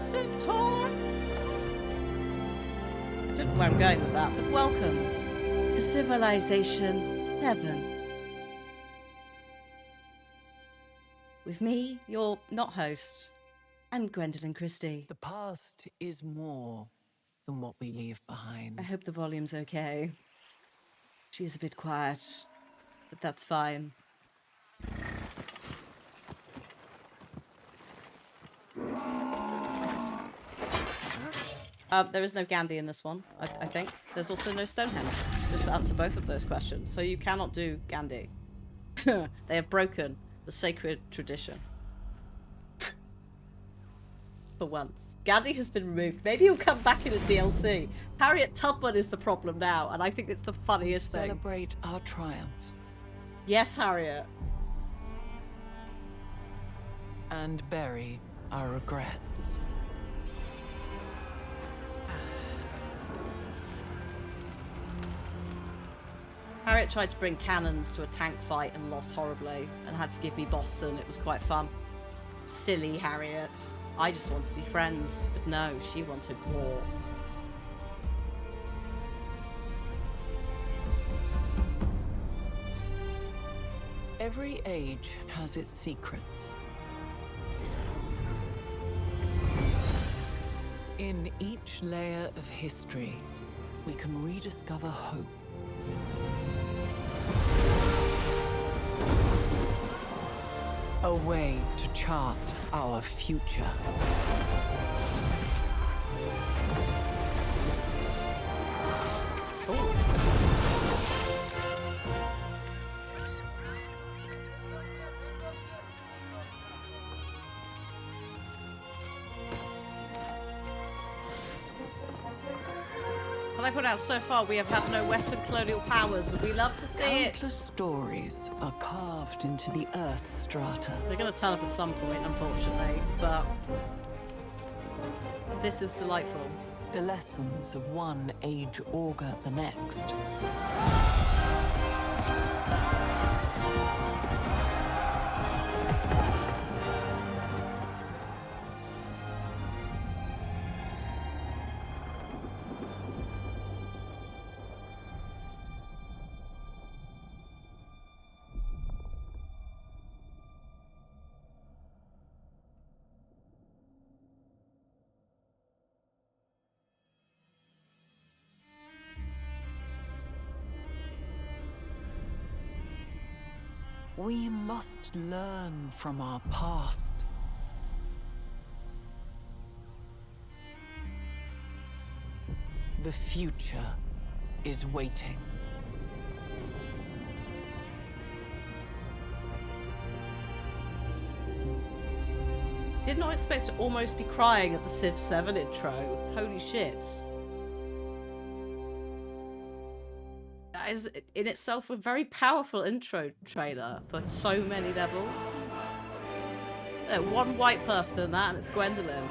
Civ time! I don't know where I'm going with that, but welcome to Civilization 7. With me, your not host, and Gwendolyn Christie. The past is more than what we leave behind. I hope the volume's okay. She's a bit quiet, but that's fine. There is no Gandhi in this one, I think. There's also no Stonehenge, just to answer both of those questions. So you cannot do Gandhi. They have broken the sacred tradition. For once. Gandhi has been removed. Maybe he'll come back in a DLC. Harriet Tubman is the problem now, and I think it's the funniest thing. Celebrate our triumphs. Yes, Harriet. And bury our regrets. Harriet tried to bring cannons to a tank fight and lost horribly, and had to give me Boston. It was quite fun. Silly Harriet. I just wanted to be friends, but no, she wanted war. Every age has its secrets. In each layer of history, we can rediscover hope. A way to chart our future. What I put out so far, we have had no Western colonial powers, and we love to see it. Countless stories are carved into the Earth's strata. They're going to turn up at some point, unfortunately, but this is delightful. The lessons of one age augur the next. We must learn from our past. The future is waiting. Did not expect to almost be crying at the Civ 7 intro. Holy shit. That is in itself a very powerful intro trailer for so many levels. One white person in that, and it's Gwendolyn.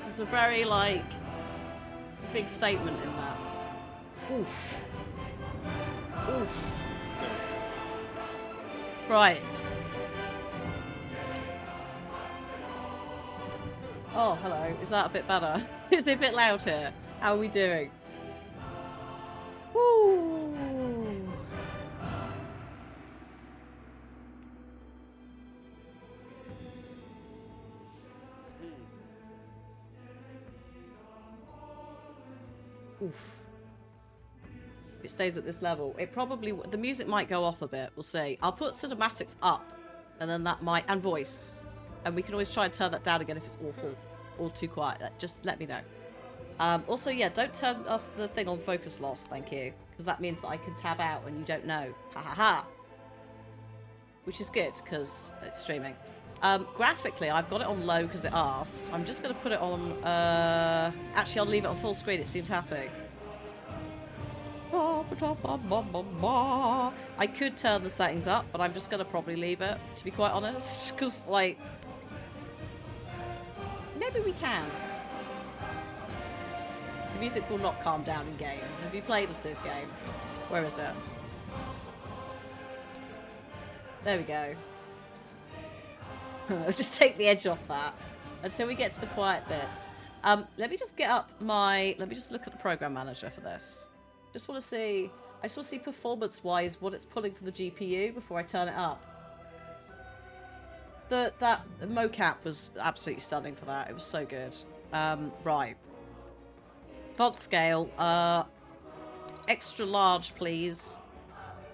There's a very, like, big statement in that. Oof. Oof. Right. Oh, hello. Is that a bit better? Is it a bit loud here? How are we doing? Woo! Oof. It stays at this level. It probably... The music might go off a bit. We'll see. I'll put cinematics up. And then that might... And voice. And we can always try and turn that down again if it's awful. Or too quiet. Just let me know. Also, yeah, don't turn off the thing on focus loss, thank you. Because that means that I can tab out when you don't know. Ha ha ha. Which is good, because it's streaming. Graphically, I've got it on low because it asked. I'm just going to put it on... Actually, I'll leave it on full screen. It seems happy. I could turn the settings up, but I'm just going to probably leave it, to be quite honest. Because, like... Maybe we can. The music will not calm down in game. Have you played a Civ game? Where is it? There we go. Just take the edge off that until we get to the quiet bits. Let me just get up my... Let me just look at the program manager for this. Just want to see... I just want to see performance-wise what it's pulling for the GPU before I turn it up. That mocap was absolutely stunning for that. It was so good. Right. Font scale. Extra large, please.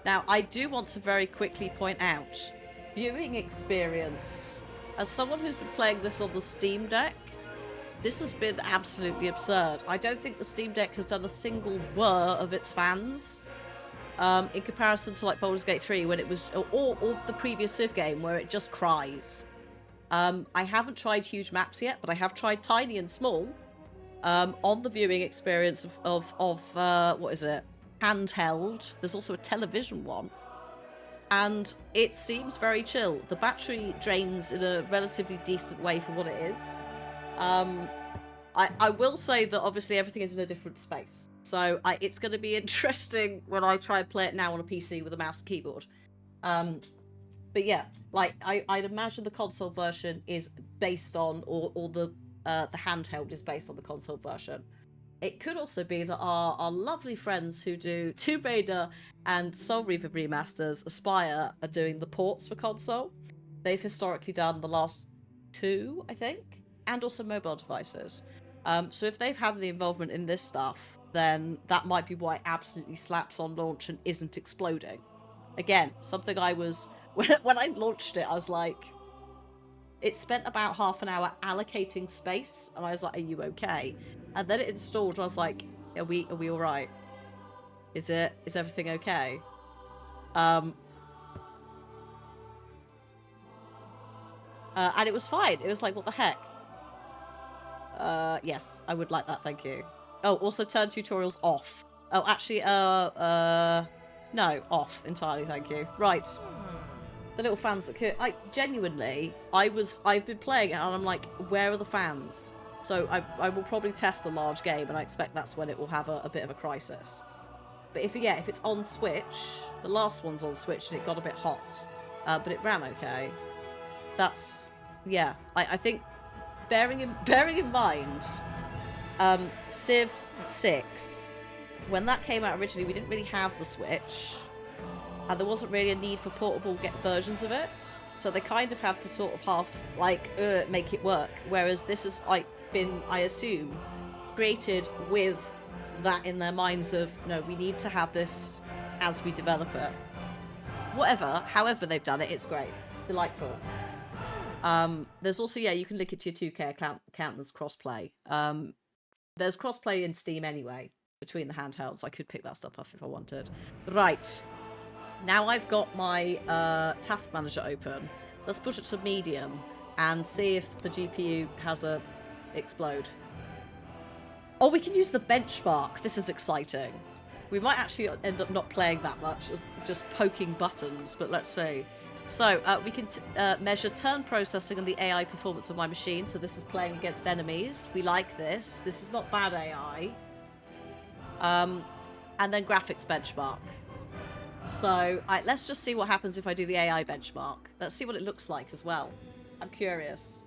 Now, I do want to very quickly point out, viewing experience. As someone who's been playing this on the Steam Deck, this has been absolutely absurd. I don't think the Steam Deck has done a single whir of its fans. In comparison to like Baldur's Gate 3 when it was, or the previous Civ game where it just cries. I haven't tried huge maps yet, but I have tried tiny and small on the viewing experience of what is it? Handheld. There's also a television one. And it seems very chill. The battery drains in a relatively decent way for what it is. I will say that obviously everything is in a different space. So it's going to be interesting when I try and play it now on a PC with a mouse and keyboard. But yeah, like I'd imagine the console version is based on, or the handheld is based on the console version. It could also be that our lovely friends who do Tomb Raider and Soul Reaver remasters, Aspire, are doing the ports for console. They've historically done the last 2, I think, and also mobile devices. So if they've had any involvement in this stuff, then that might be why it absolutely slaps on launch and isn't exploding. Again, something I was... When I launched it, I was like... It spent about half an hour allocating space, and I was like, are you okay? And then it installed, and I was like, are we all right? Is everything okay? And it was fine. It was like, what the heck? Yes, I would like that, thank you. Oh, also turn tutorials off. Oh, actually, no, off entirely, thank you. Right. The little fans that could... genuinely, I've been playing it and I'm like, where are the fans? So I will probably test a large game and I expect that's when it will have a bit of a crisis. But if it's on Switch, the last one's on Switch and it got a bit hot, but it ran okay. That's... Yeah, I think... Bearing in mind, Civ 6, when that came out originally, we didn't really have the Switch, and there wasn't really a need for portable versions of it, so they kind of had to sort of half, make it work, whereas this has, been, I assume, created with that in their minds of, no, we need to have this as we develop it. However they've done it, it's great. Delightful. There's also, you can link it to your 2K account as crossplay. There's crossplay in Steam anyway, between the handhelds. I could pick that stuff up if I wanted. Right. Now I've got my task manager open. Let's push it to medium and see if the GPU has a explode. Oh, we can use the benchmark. This is exciting. We might actually end up not playing that much, just poking buttons, but let's see. So, we can measure turn processing and the AI performance of my machine. So this is playing against enemies. We like this. This is not bad AI. And then graphics benchmark. So, let's just see what happens if I do the AI benchmark. Let's see what it looks like as well. I'm curious.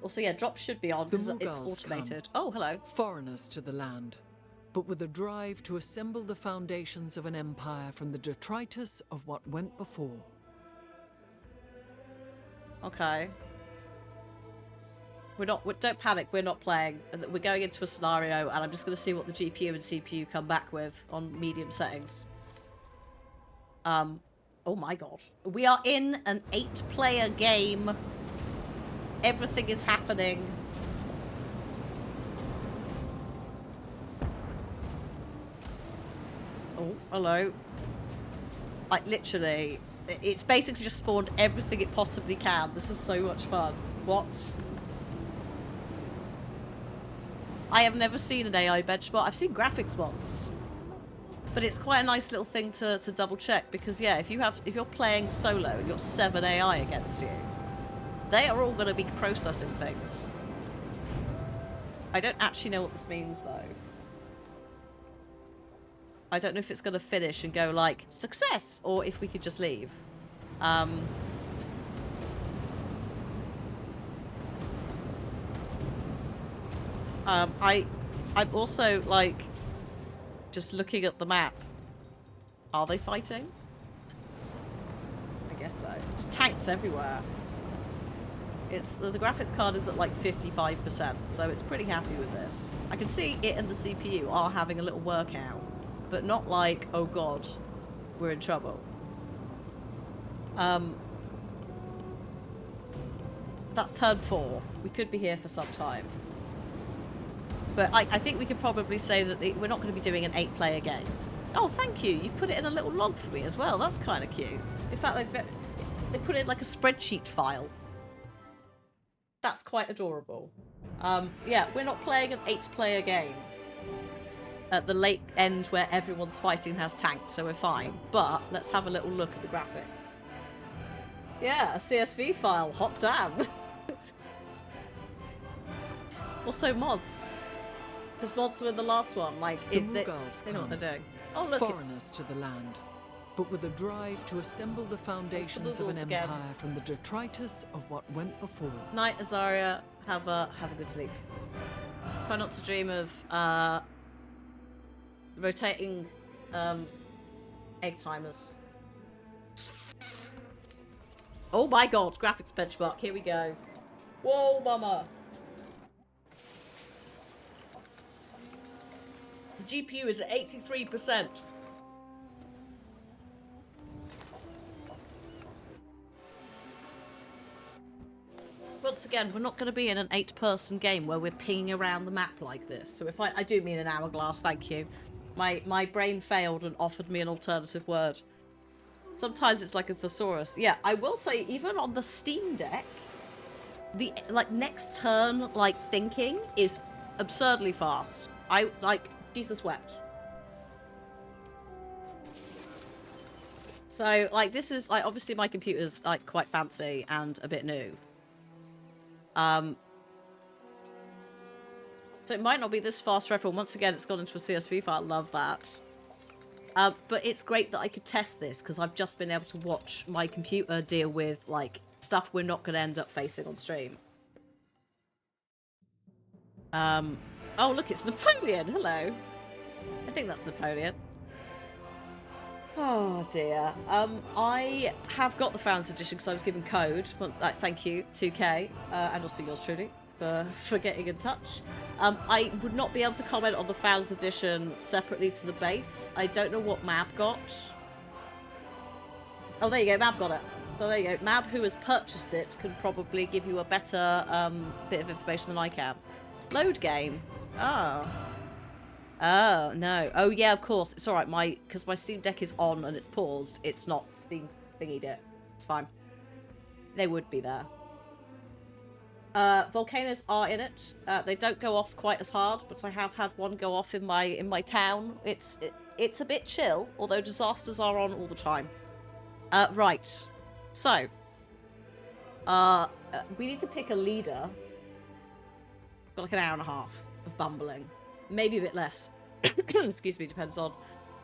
Also, drops should be on because it's automated. Oh, hello. Foreigners to the land, but with a drive to assemble the foundations of an empire from the detritus of what went before. Okay. Don't panic, we're not playing. We're going into a scenario and I'm just going to see what the GPU and CPU come back with on medium settings. Oh my god. We are in an 8-player game. Everything is happening. Oh, hello. Literally... It's basically just spawned everything it possibly can. This is so much fun. What? I have never seen an AI benchmark. I've seen graphics ones. But it's quite a nice little thing to double check because if you're playing solo and you've got 7 AI against you, they are all going to be processing things. I don't actually know what this means though. I don't know if it's going to finish and go like, success, or if we could just leave. I'm also, like, just looking at the map. Are they fighting? I guess so. There's tanks everywhere. It's the graphics card is at like 55%, so it's pretty happy with this. I can see it and the CPU are having a little workout, but not like, oh god, we're in trouble. That's turn 4. We could be here for some time. But I think we could probably say that we're not going to be doing an 8-player game. Oh, thank you. You've put it in a little log for me as well. That's kind of cute. In fact, they put it in like a spreadsheet file. That's quite adorable. Yeah, we're not playing an 8-player game at the late end where everyone's fighting and has tanks, so we're fine. But let's have a little look at the graphics. Yeah, a CSV file. Hot damn. Also mods. Because mods were the last one. Like, The they Mughals know what come, they're doing. Oh, look, foreigners to the land, but with a drive to assemble the foundations of an Mughals again. empire from the detritus of what went before. Night, Azaria. Have a good sleep. Try not to dream of rotating egg timers. Oh my god, graphics benchmark. Here we go. Whoa, mama. The GPU is at 83%. Once again, we're not going to be in an 8-person game where we're pinging around the map like this. So if I do mean an hourglass, thank you. My brain failed and offered me an alternative word. Sometimes it's like a thesaurus. Yeah, I will say, even on the Steam Deck, the next turn thinking is absurdly fast. Jesus wept. So this is obviously my computer's quite fancy and a bit new. So it might not be this fast for everyone. Once again, it's gone into a CSV file. Love that. But it's great that I could test this because I've just been able to watch my computer deal with stuff we're not going to end up facing on stream. Oh look, it's Napoleon. Hello. I think that's Napoleon. Oh dear. I have got the Founders Edition because I was given code. Well, thank you, 2K, and also yours truly for getting in touch. I would not be able to comment on the Founders Edition separately to the base. I don't know what Mab got. Oh, there you go. Mab got it. So there you go. Mab, who has purchased it, can probably give you a better bit of information than I can. Load game. Oh. Oh, no. Oh, yeah, of course. It's all right. Because my Steam Deck is on and it's paused. It's not Steam thingied it. It's fine. They would be there. Volcanoes are in it. They don't go off quite as hard, but I have had one go off in my town. It's a bit chill, although disasters are on all the time. Right. So, we need to pick a leader. Got like an hour and a half of bumbling. Maybe a bit less. Excuse me, depends on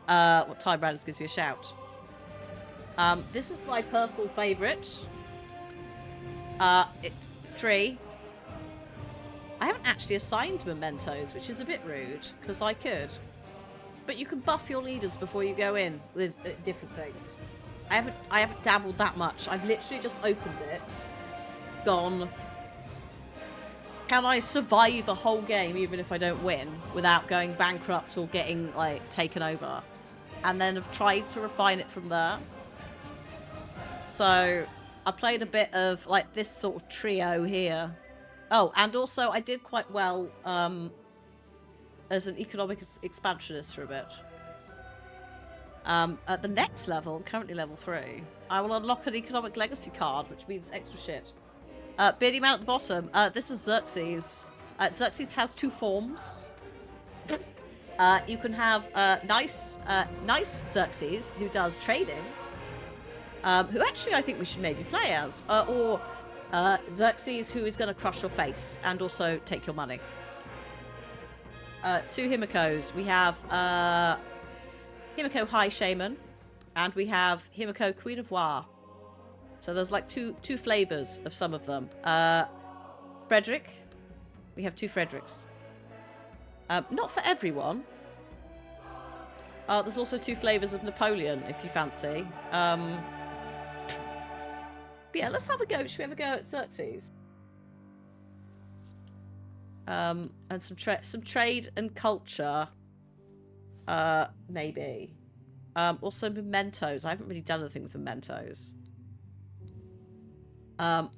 what time Brandis gives me a shout. This is my personal favourite. 3. I haven't actually assigned mementos, which is a bit rude, because I could. But you can buff your leaders before you go in with different things. I haven't dabbled that much. I've literally just opened it, gone, can I survive a whole game even if I don't win without going bankrupt or getting taken over? And then I've tried to refine it from there. So I played a bit of this sort of trio here. Oh, and also I did quite well as an economic expansionist for a bit. At the next level, I'm currently level 3, I will unlock an economic legacy card, which means extra shit. Beardy man at the bottom. This is Xerxes. Xerxes has 2 forms. You can have nice Xerxes, who does trading, who actually I think we should maybe play as, or Xerxes, who is going to crush your face and also take your money. 2 Himikos. We have Himiko High Shaman, and we have Himiko Queen of War. So there's two flavors of some of them. Frederick. We have 2 Fredericks. Not for everyone. There's also 2 flavors of Napoleon, if you fancy. But yeah, let's have a go. Should we have a go at Xerxes? And some trade and culture. Maybe. Also mementos. I haven't really done anything with mementos. Oh,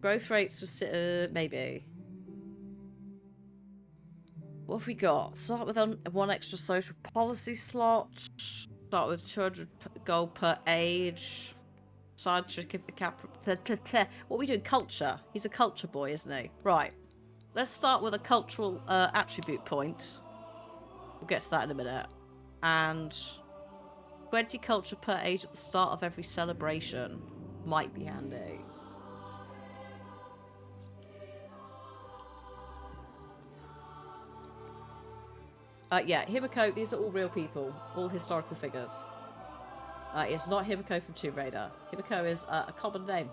growth rates was maybe. What have we got? Start with 1 extra social policy slot. Start with 200 gold per age. Side trick if the cap. What are we doing? Culture. He's a culture boy, isn't he? Right. Let's start with a cultural attribute point. We'll get to that in a minute. And 20 culture per age at the start of every celebration might be handy. Yeah, Himiko, these are all real people. All historical figures. It's not Himiko from Tomb Raider. Himiko is a common name.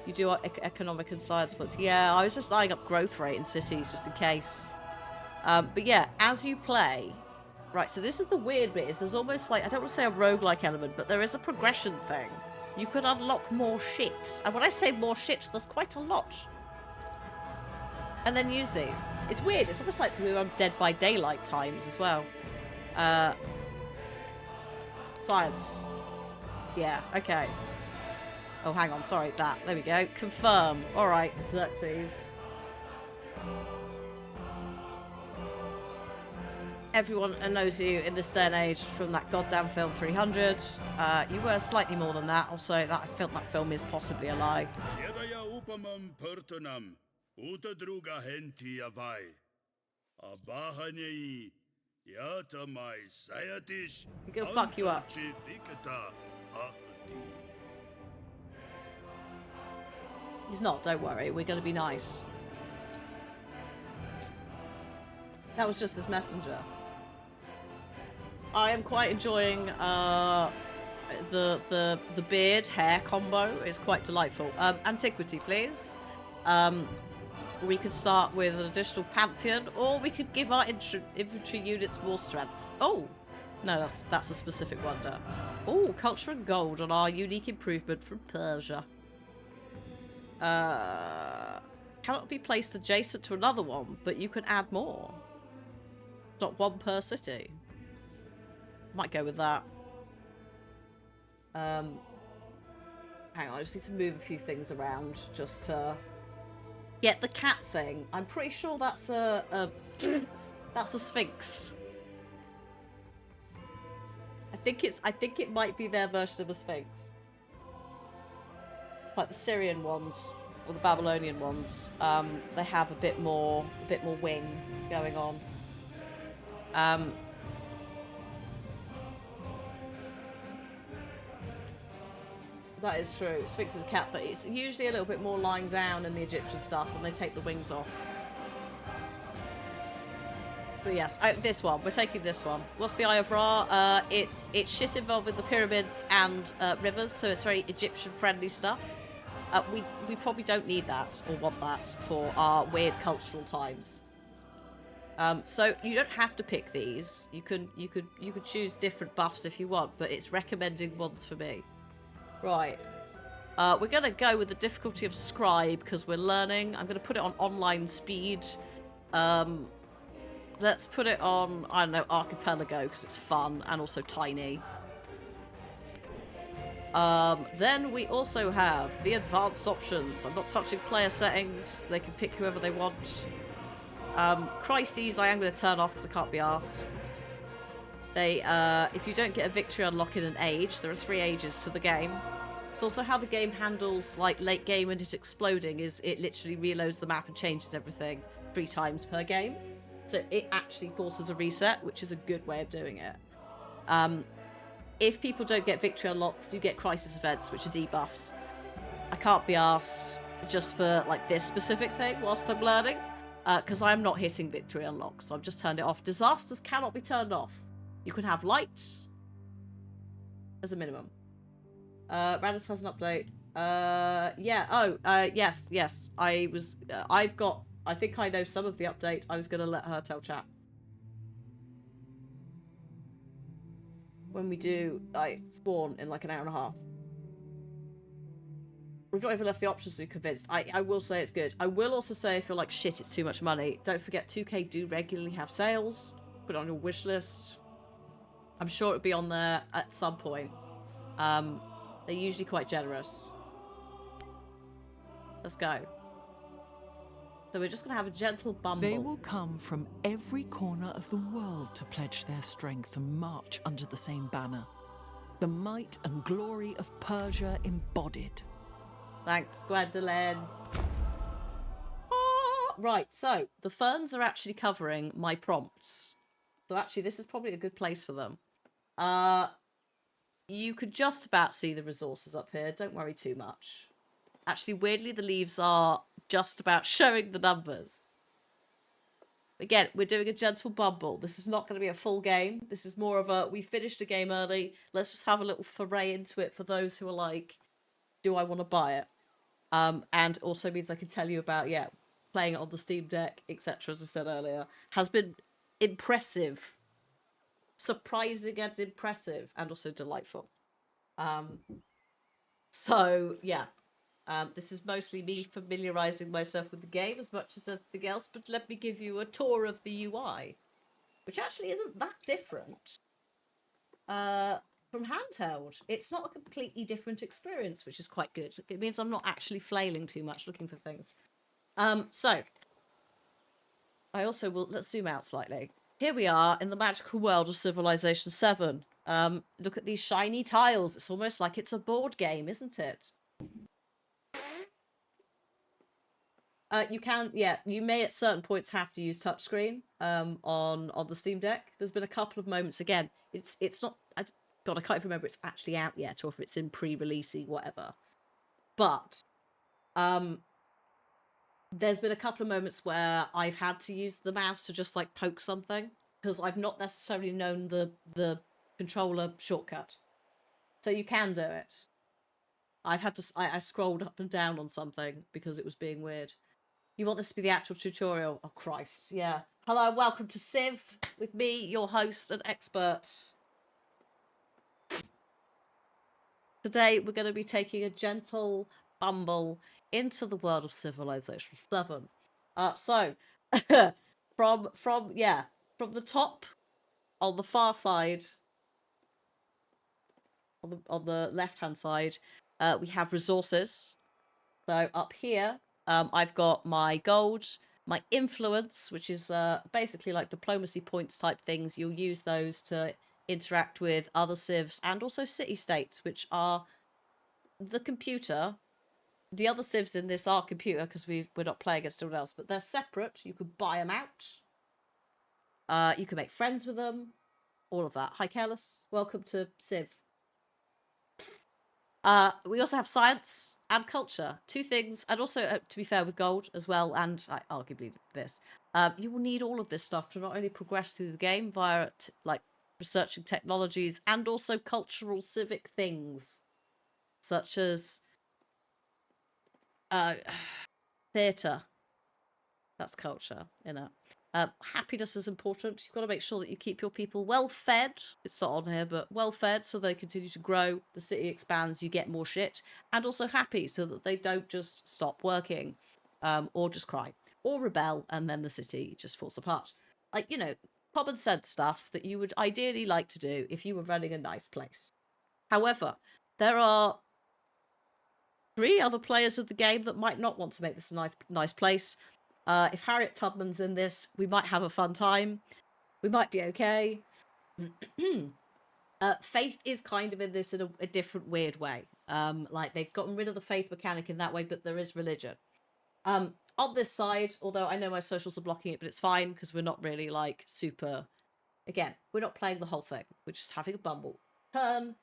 You do economic and science points. Yeah, I was just eyeing up growth rate in cities just in case. But yeah, as you play... Right, so this is the weird bit. Is there's almost like... I don't want to say a roguelike element, but there is a progression thing. You could unlock more shit. And when I say more shit, there's quite a lot. And then use these. It's weird. It's almost like we were on Dead by Daylight times as well. Science. Yeah, okay. Oh, hang on. Sorry, that. There we go. Confirm. All right, Xerxes. Everyone knows you in this day and age from that goddamn film 300. You were slightly more than that. Also, I felt that film is possibly a lie. You gonna fuck you up. He's not, don't worry. We're gonna be nice. That was just his messenger. I am quite enjoying the beard hair combo. It's quite delightful. Antiquity, please. We could start with an additional pantheon, or we could give our infantry units more strength. Oh, no, that's a specific wonder. Oh, culture and gold on our unique improvement from Persia. Cannot be placed adjacent to another one, but you can add more. Not 1 per city. Might go with that. Hang on, I just need to move a few things around just to get the cat thing. I'm pretty sure that's a that's a sphinx. I think it might be their version of a sphinx. Like the Syrian ones or the Babylonian ones, they have a bit more wing going on. That is true. Sphinx is a cat, but it's usually a little bit more lying down in the Egyptian stuff when they take the wings off. But yes, this one. We're taking this one. What's the Eye of Ra? It's shit involved with the pyramids and rivers, so it's very Egyptian-friendly stuff. We probably don't need that or want that for our weird cultural times. So you don't have to pick these. You could choose different buffs if you want, but it's recommending ones for me. Right. We're going to go with the difficulty of Scribe because we're learning. I'm going to put it on online speed. Let's put it on, I don't know, Archipelago because it's fun and also tiny. Then we also have the advanced options. I'm not touching player settings. They can pick whoever they want. Crises I am going to turn off because I can't be asked. If you don't get a victory unlock in an age, there are 3 ages to the game. It's also how the game handles like late game when it's exploding is it literally reloads the map and changes everything 3 times per game. So it actually forces a reset, which is a good way of doing it. If people don't get victory unlocks, you get crisis events, which are debuffs. I can't be asked just for like this specific thing whilst I'm learning, because I'm not hitting victory unlocks, so I've just turned it off. Disasters cannot be turned off. You can have light, as a minimum. Radis has an update. Yeah. Oh, yes. I've got. I think I know some of the update. I was gonna let her tell chat. When we do, spawn in like an hour and a half. We've not even left the options to be convinced. I will say it's good. I will also say if you're like, shit, it's too much money, don't forget 2K do regularly have sales. Put it on your wish list. I'm sure it'll be on there at some point. They're usually quite generous. Let's go. So we're just going to have a gentle bumble. They will come from every corner of the world to pledge their strength and march under the same banner. The might and glory of Persia embodied. Thanks, Gwendolyn. Right, so the ferns are actually covering my prompts. So actually, this is probably a good place for them. You could just about see the resources up here. Don't worry too much. Actually, weirdly, the leaves are just about showing the numbers. Again, we're doing a gentle bumble. This is not going to be a full game. This is more of a, we finished a game early. Let's just have a little foray into it for those who are like, do I want to buy it? And also means I can tell you about, playing it on the Steam Deck, etc., as I said earlier, has been impressive. Surprising and impressive, and also delightful. So, yeah. This is mostly me familiarising myself with the game as much as anything else, but let me give you a tour of the UI, which actually isn't that different from handheld. It's not a completely different experience, which is quite good. It means I'm not actually flailing too much looking for things. So, I also will, let's zoom out slightly. Here we are in the magical world of Civilization VII. Look at these shiny tiles. It's almost like it's a board game, isn't it? You can, you may at certain points have to use touchscreen on the Steam Deck. There's been a couple of moments, again, it's not, God, I can't even remember if it's actually out yet or if it's in pre-releasey, whatever. But there's been a couple of moments where I've had to use the mouse to just like poke something because I've not necessarily known the controller shortcut. So you can do it. I've had to, I scrolled up and down on something because it was being weird. You want this to be the actual tutorial? Oh, Christ, yeah. Hello, welcome to Civ with me, your host and expert. Today, we're going to be taking a gentle bumble into the world of Civilization VII. So, from the top, on the far side, on the left-hand side, we have resources. So up here, I've got my gold, my influence, which is basically like diplomacy points type things. You'll use those to interact with other civs and also city-states, which are the computer. The other civs in this are computer because we're not playing against anyone else, but they're separate. You could buy them out. You can make friends with them. All of that. Hi, Careless. Welcome to Civ. We also have science and culture. Two things. And also, to be fair, with gold as well, and arguably this. You will need all of this stuff to not only progress through the game via, like, researching technologies and also cultural civic things. Such as theatre. That's culture, you know. Happiness is important. You've got to make sure that you keep your people well fed. It's not on here, but well fed so they continue to grow. The city expands, you get more shit. And also happy so that they don't just stop working or just cry or rebel and then the city just falls apart. Like, you know, common sense stuff that you would ideally like to do if you were running a nice place. However, there are 3 other players of the game that might not want to make this a nice place. If Harriet Tubman's in this, we might have a fun time. We might be okay. Faith is kind of in this in a different weird way. Like they've gotten rid of the faith mechanic in that way, but there is religion. On this side, although I know my socials are blocking it, but it's fine because we're not really like super. Again, we're not playing the whole thing. We're just having a bumble. Turn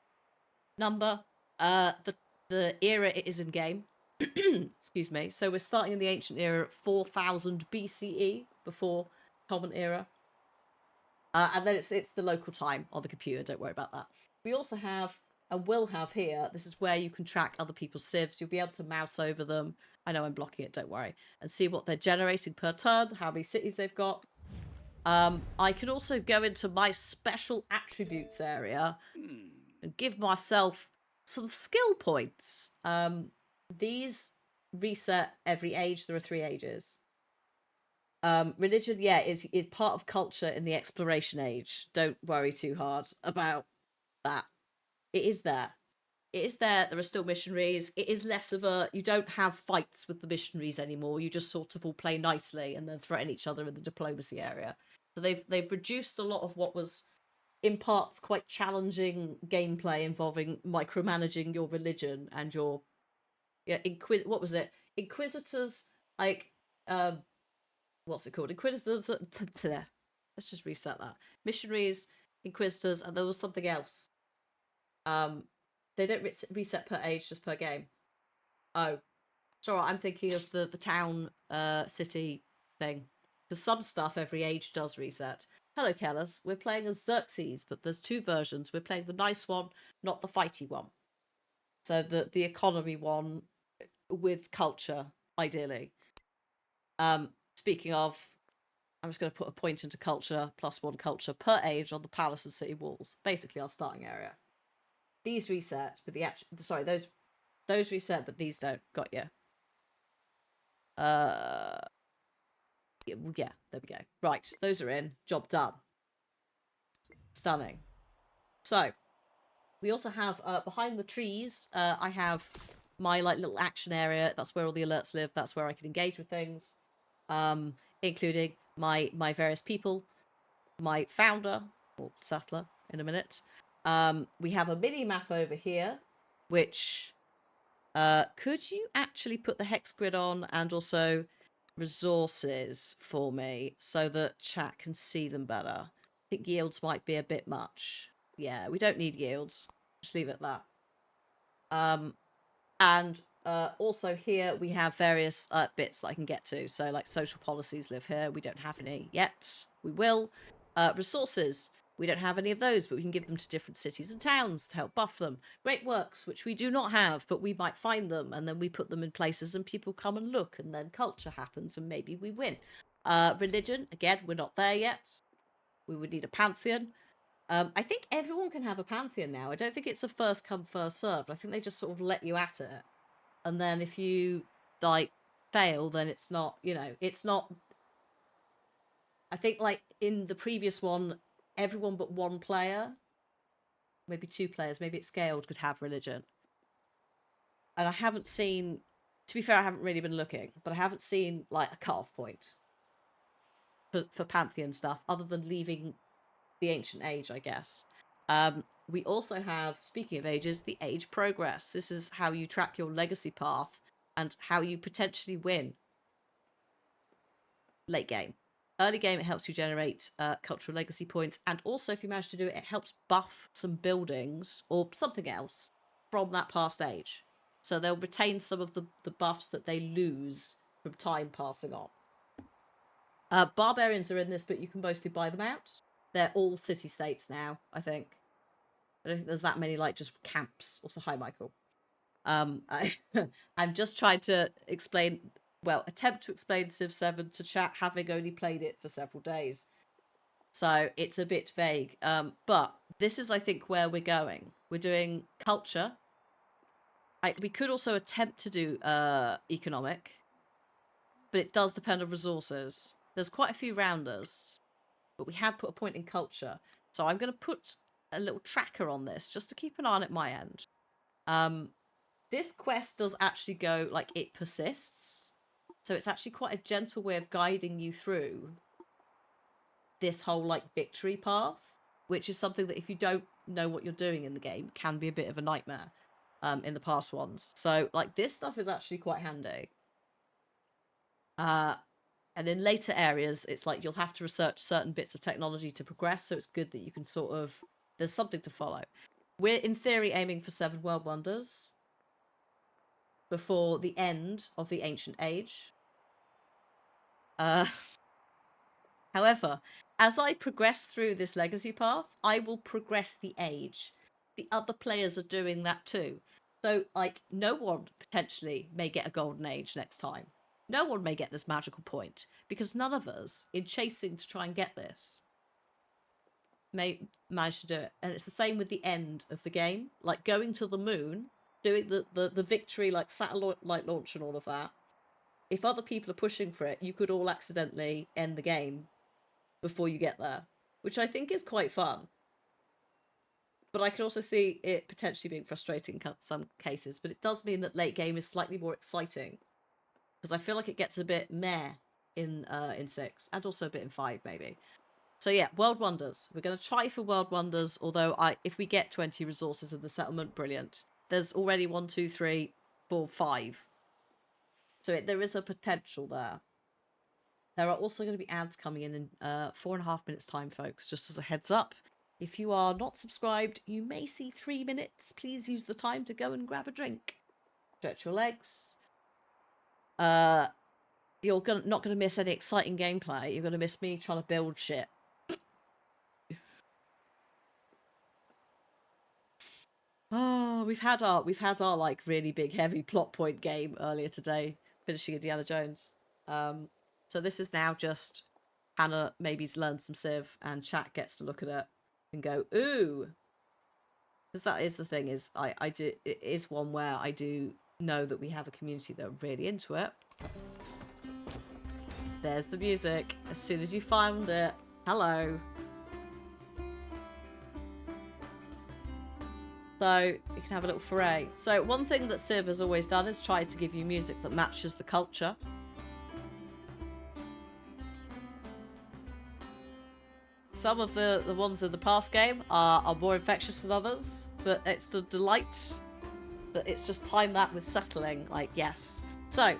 number. The era it is in game. Excuse me. So we're starting in the ancient era at 4000 BCE, before Common Era. And then it's the local time on the computer, don't worry about that. We also have and will have here, this is where you can track other people's civs. You'll be able to mouse over them. I know I'm blocking it, don't worry. And see what they're generating per turn, how many cities they've got. I can also go into my special attributes area and give myself some skill points. These reset every age. There are 3 ages. Religion, yeah, is part of culture in the exploration age. Don't worry too hard about that. It is there. It is there. There are still missionaries. It is less of a, you don't have fights with the missionaries anymore. You just sort of all play nicely and then threaten each other in the diplomacy area. So they've reduced a lot of what was in parts quite challenging gameplay involving micromanaging your religion and your what was it? Inquisitors, like what's it called? Inquisitors. Let's just reset that. Missionaries, inquisitors, and there was something else. They don't reset per age, just per game. Oh, sorry, I'm thinking of the town city thing. Because some stuff every age does reset. Hello, Kellis. We're playing as Xerxes, but there's 2 versions. We're playing the nice one, not the fighty one. So the economy one with culture, ideally. Speaking of, I'm just going to put a point into culture, +1 culture per age on the palace and city walls. Basically, our starting area. These reset, but those reset, but these don't. Got you. Yeah, there we go. Right, those are in. Job done. Stunning. So, we also have behind the trees. I have my little action area. That's where all the alerts live. That's where I can engage with things, including my various people, my founder or settler. In a minute, we have a mini map over here, which could you actually put the hex grid on and also resources for me so that chat can see them better? I think yields might be a bit much. Yeah, we don't need yields. Just leave it at that. And also here we have various bits that I can get to. So like social policies live here. We don't have any yet. We will. Resources. We don't have any of those, but we can give them to different cities and towns to help buff them. Great works, which we do not have, but we might find them, and then we put them in places and people come and look, and then culture happens, and maybe we win. Religion, again, we're not there yet. We would need a pantheon. I think everyone can have a pantheon now. I don't think it's a first come, first served. I think they just sort of let you at it. And then if you, like, fail, then it's not, it's not... I think, like, in the previous one, everyone but 1 player, maybe 2 players, maybe it's scaled, could have religion. And I haven't seen, to be fair, I haven't really been looking, but I haven't seen, like, a cut-off point for Pantheon stuff, other than leaving the ancient age, I guess. We also have, speaking of ages, the age progress. This is how you track your legacy path and how you potentially win. Late game. Early game, it helps you generate cultural legacy points, and also if you manage to do it, it helps buff some buildings or something else from that past age. So they'll retain some of the buffs that they lose from time passing on. Barbarians are in this, but you can mostly buy them out. They're all city-states now, I think. I don't think there's that many, like, just camps. Also, hi, Michael. I'm just trying to explain, attempt to explain Civ 7 to chat, having only played it for several days. So it's a bit vague. But this is, I think, where we're going. We're doing culture. We could also attempt to do economic, but it does depend on resources. There's quite a few rounders, but we have put a point in culture. So I'm going to put a little tracker on this just to keep an eye on it at my end. This quest does actually go, like, it persists. So it's actually quite a gentle way of guiding you through this whole, like, victory path, which is something that if you don't know what you're doing in the game, can be a bit of a nightmare in the past ones. So, like, this stuff is actually quite handy. And in later areas, it's like you'll have to research certain bits of technology to progress, so it's good that you can sort of... There's something to follow. We're, in theory, aiming for 7 World Wonders before the end of the Ancient Age. However, as I progress through this legacy path, I will progress the age. the other players are doing that too. So, like, no one potentially may get a golden age next time. No one may get this magical point, because none of us, in chasing to try and get this, may manage to do it. And it's the same with the end of the game. Like, going to the moon, doing the victory, like, satellite launch and all of that. If other people are pushing for it, you could all accidentally end the game before you get there, which I think is quite fun. But I can also see it potentially being frustrating in some cases. But it does mean that late game is slightly more exciting, because I feel like it gets a bit meh in 6, and also a bit in 5 maybe. So yeah, World Wonders. We're going to try for World Wonders, although if we get 20 resources in the settlement, brilliant. There's already 1, 2, 3, 4, 5. So there is a potential there. There are also going to be ads coming in 4.5 minutes time, folks, just as a heads up. If you are not subscribed, you may see 3 minutes. Please use the time to go and grab a drink. Stretch your legs. You're not going to miss any exciting gameplay. You're going to miss me trying to build shit. Oh, we've had our like really big heavy plot point game earlier today, finishing Indiana Jones. So this is now just Hannah maybe learns some Civ, and chat gets to look at it and go, ooh. Because that is the thing, is it is one where I do know that we have a community that are really into it. There's the music. As soon as you found it. Hello. So you can have a little foray. So one thing that Civ has always done is try to give you music that matches the culture. Some of the ones in the past game are more infectious than others, but it's the delight that it's just time that with settling. Like, yes. So,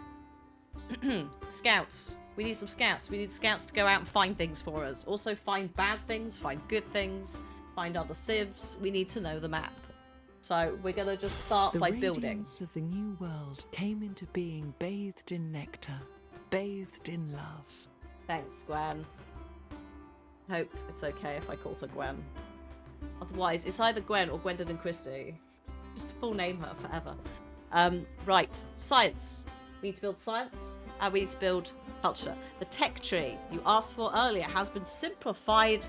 scouts. We need some scouts. We need scouts to go out and find things for us. Also find bad things, find good things, find other civs. We need to know the map. So we're going to just start by building. The radiance of the new world came into being bathed in nectar, bathed in love. Thanks, Gwen. Hope it's okay if I call her Gwen. Otherwise, it's either Gwen or Gwendolyn Christie. Just full name her forever. Right, science. We need to build science, and we need to build culture. The tech tree you asked for earlier has been simplified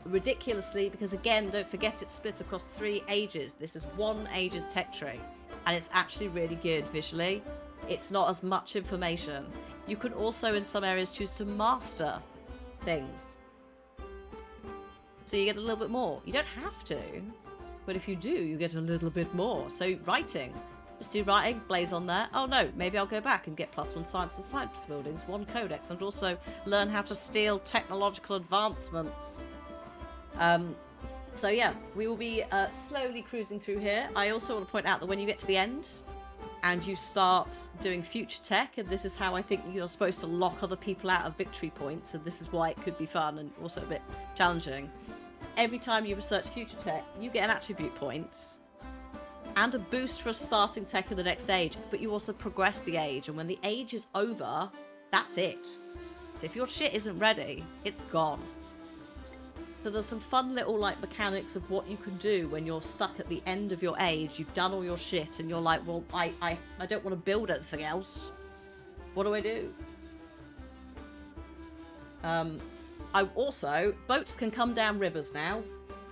ridiculously, because again, don't forget it's split across 3 ages. This is 1 age's tech tree, and it's actually really good visually. It's not as much information. You can also in some areas choose to master things, so you get a little bit more. You don't have to, but if you do, you get a little bit more. So writing, just do writing, blaze on there. Oh no, maybe I'll go back and get +1 science and science buildings, 1 codex, and also learn how to steal technological advancements. So yeah, we will be slowly cruising through here. I also want to point out that when you get to the end and you start doing future tech, and this is how I think you're supposed to lock other people out of victory points, and this is why it could be fun and also a bit challenging. Every time you research future tech, you get an attribute point and a boost for a starting tech in the next age, but you also progress the age, and when the age is over, that's it. If your shit isn't ready, it's gone. So there's some fun little like mechanics of what you can do when you're stuck at the end of your age. You've done all your shit and you're like, well, I don't want to build anything else. What do I do? Boats can come down rivers now.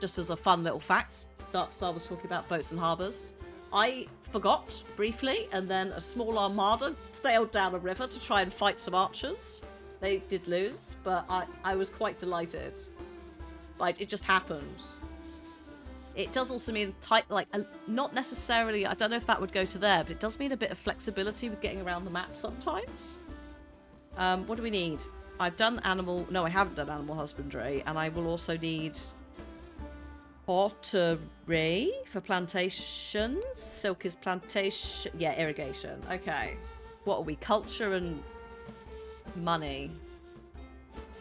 Just as a fun little fact, Darkstar was talking about boats and harbours. I forgot briefly, and then a small armada sailed down a river to try and fight some archers. They did lose, but I was quite delighted. Like, it just happened. It does also mean not necessarily, I don't know if that would go to there, but it does mean a bit of flexibility with getting around the map sometimes. What do we need? I haven't done animal husbandry, and I will also need pottery for plantations. Silk is plantation, yeah, irrigation. Okay. What are we? Culture and money.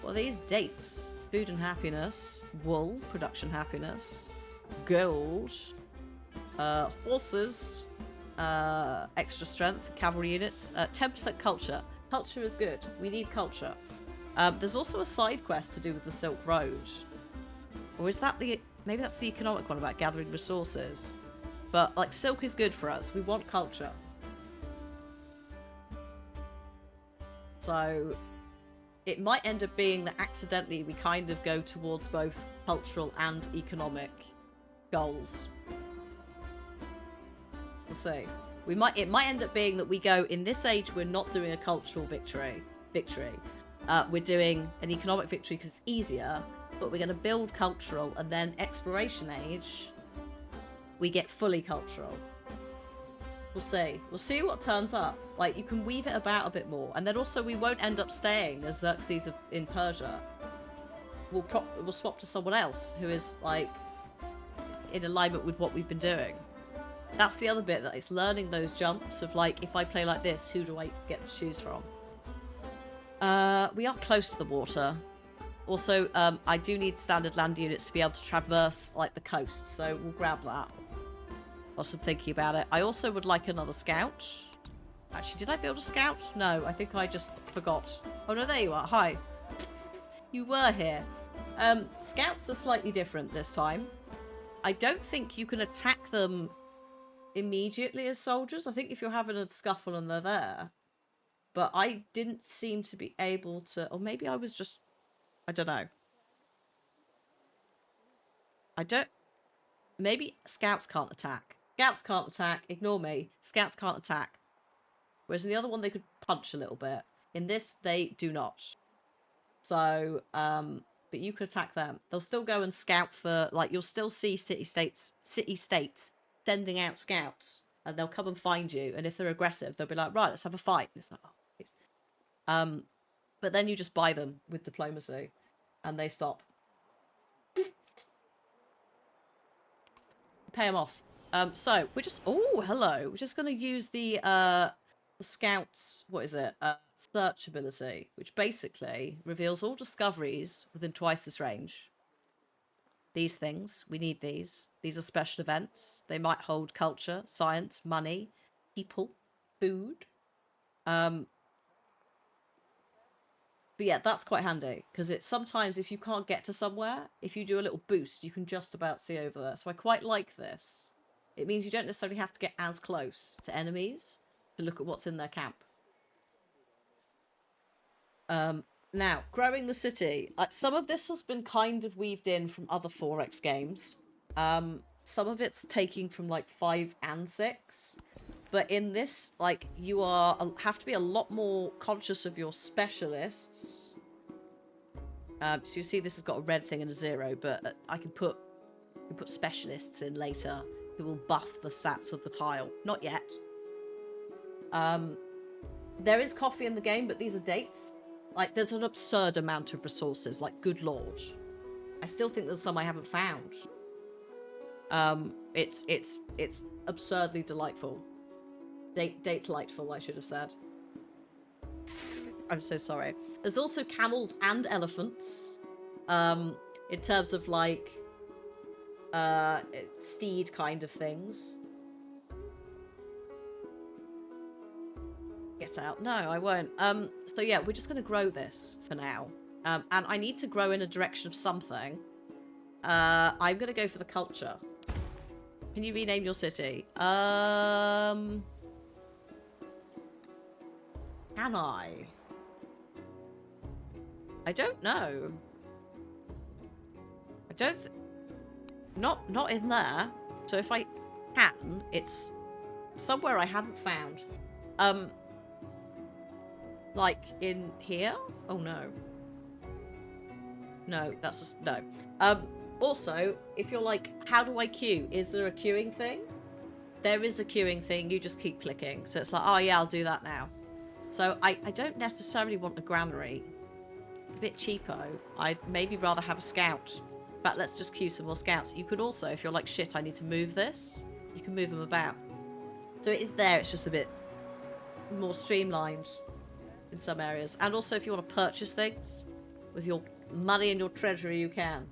What are these? Dates. Food and happiness, wool, production happiness, gold, horses, extra strength, cavalry units, 10% culture. Culture is good. We need culture. There's also a side quest to do with the Silk Road. Or is that the... maybe that's the economic one about gathering resources. But, like, silk is good for us. We want culture. So, it might end up being that accidentally we kind of go towards both cultural and economic goals. We'll see. It might end up being that we go, in this age, we're not doing a cultural victory. We're doing an economic victory because it's easier, but we're going to build cultural, and then exploration age, we get fully cultural. We'll see. We'll see what turns up. Like, you can weave it about a bit more. And then also, we won't end up staying as Xerxes in Persia. We'll swap to someone else who is, like, in alignment with what we've been doing. That's the other bit, that it's learning those jumps of, like, if I play like this, who do I get to choose from? We are close to the water. Also, I do need standard land units to be able to traverse, like, the coast. So we'll grab that. Whilst I'm thinking about it. I also would like another scout. Actually, did I build a scout? No, I think I just forgot. Oh, no, there you are. Hi. You were here. Scouts are slightly different this time. I don't think you can attack them immediately as soldiers. I think if you're having a scuffle and they're there. But I didn't seem to be able to... Or maybe I was just... I don't know. Maybe scouts can't attack. Scouts can't attack. Ignore me. Scouts can't attack. Whereas in the other one, they could punch a little bit. In this, they do not. So, but you could attack them. They'll still go and scout for, like, you'll still see city-states sending out scouts. And they'll come and find you. And if they're aggressive, they'll be like, right, let's have a fight. And it's like, oh, please. But then you just buy them with diplomacy. And they stop. Pay them off. So we're just... Oh, hello. We're just going to use the Scout's... What is it? Search ability. Which basically reveals all discoveries within twice this range. These things. We need these. These are special events. They might hold culture, science, money, people, food. But yeah, that's quite handy, because it's sometimes if you can't get to somewhere, if you do a little boost, you can just about see over there. So I quite like this. It means you don't necessarily have to get as close to enemies to look at what's in their camp. Now, growing the city. Some of this has been kind of weaved in from other 4X games. Some of it's taking from like 5 and 6. But in this, like, you have to be a lot more conscious of your specialists. So you see this has got a red thing and a 0, but I can put specialists in later who will buff the stats of the tile. Not yet. There is coffee in the game, but these are dates. Like, there's an absurd amount of resources, like, good lord. I still think there's some I haven't found. It's absurdly delightful. Delightful, I should have said. I'm so sorry. There's also camels and elephants. In terms of, like, steed kind of things. Get out. No, I won't. So yeah, we're just going to grow this for now. And I need to grow in a direction of something. I'm going to go for the culture. Can you rename your city? Can I? I don't know. I don't... Not in there. So if I can, it's somewhere I haven't found. Like in here? Oh no. No, that's just... No. Also, if you're like, how do I queue? Is there a queuing thing? There is a queuing thing. You just keep clicking. So it's like, oh yeah, I'll do that now. So I don't necessarily want a granary. A bit cheapo. I'd maybe rather have a scout. But let's just queue some more scouts. You could also, if you're like, shit, I need to move this, you can move them about. So it is there, it's just a bit more streamlined in some areas. And also, if you want to purchase things with your money and your treasury, you can.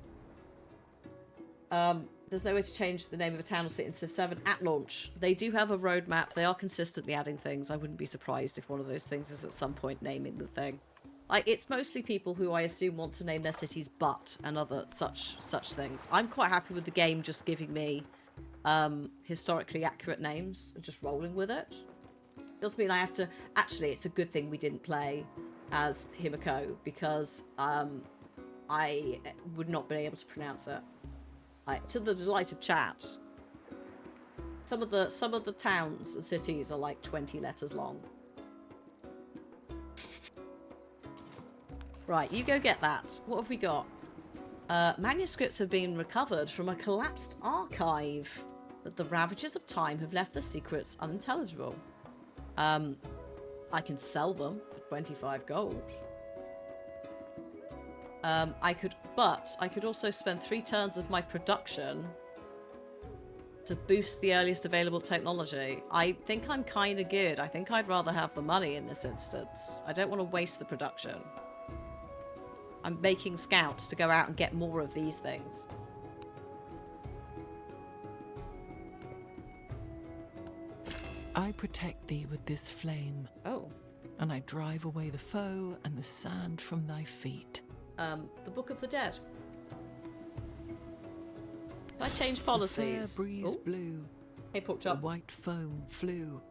There's no way to change the name of a town or city in Civ 7 at launch. They do have a roadmap. They are consistently adding things. I wouldn't be surprised if one of those things is at some point naming the thing. Like, it's mostly people who I assume want to name their cities Butt and other such things. I'm quite happy with the game just giving me historically accurate names and just rolling with it. Doesn't mean I have to... Actually, it's a good thing we didn't play as Himiko, because I would not be able to pronounce it. Like, to the delight of chat. Some of the towns and cities are like 20 letters long. Right, you go get that. What have we got? Manuscripts have been recovered from a collapsed archive, but the ravages of time have left the secrets unintelligible. I can sell them for 25 gold. I could also spend 3 turns of my production to boost the earliest available technology. I think I'm kind of good. I think I'd rather have the money in this instance. I don't want to waste the production. I'm making scouts to go out and get more of these things. I protect thee with this flame. Oh. And I drive away the foe and the sand from thy feet. The Book of the Dead. I change policies. The fair breeze blew. Hey, pork chop. The white foam flew.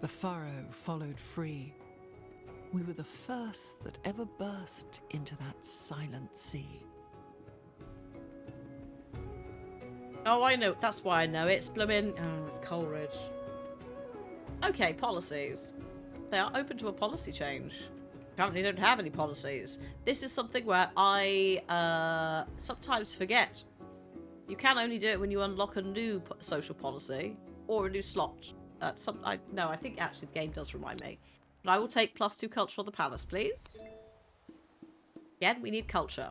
The furrow followed free. We were the first that ever burst into that silent sea. Oh, I know. That's why I know it. It's blooming... Oh, it's Coleridge. Okay, policies. They are open to a policy change. Currently don't have any policies. This is something where I sometimes forget. You can only do it when you unlock a new social policy or a new slot. No, I think actually the game does remind me. But I will take +2 culture on the palace, please. Again, we need culture.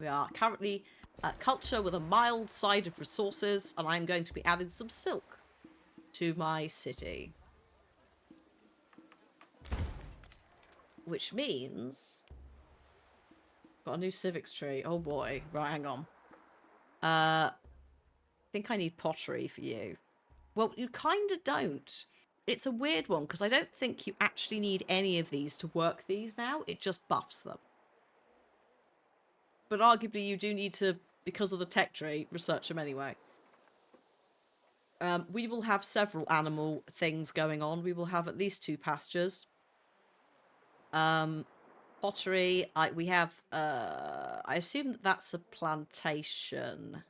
We are currently culture with a mild side of resources, and I'm going to be adding some silk to my city. Which means... Got a new civics tree. Oh boy. Right, hang on. I think I need pottery for you. Well, you kind of don't. It's a weird one, because I don't think you actually need any of these to work these now. It just buffs them. But arguably you do need to, because of the tech tree, research them anyway. We will have several animal things going on. We will have at least 2 pastures. Pottery, we have, I assume that that's a plantation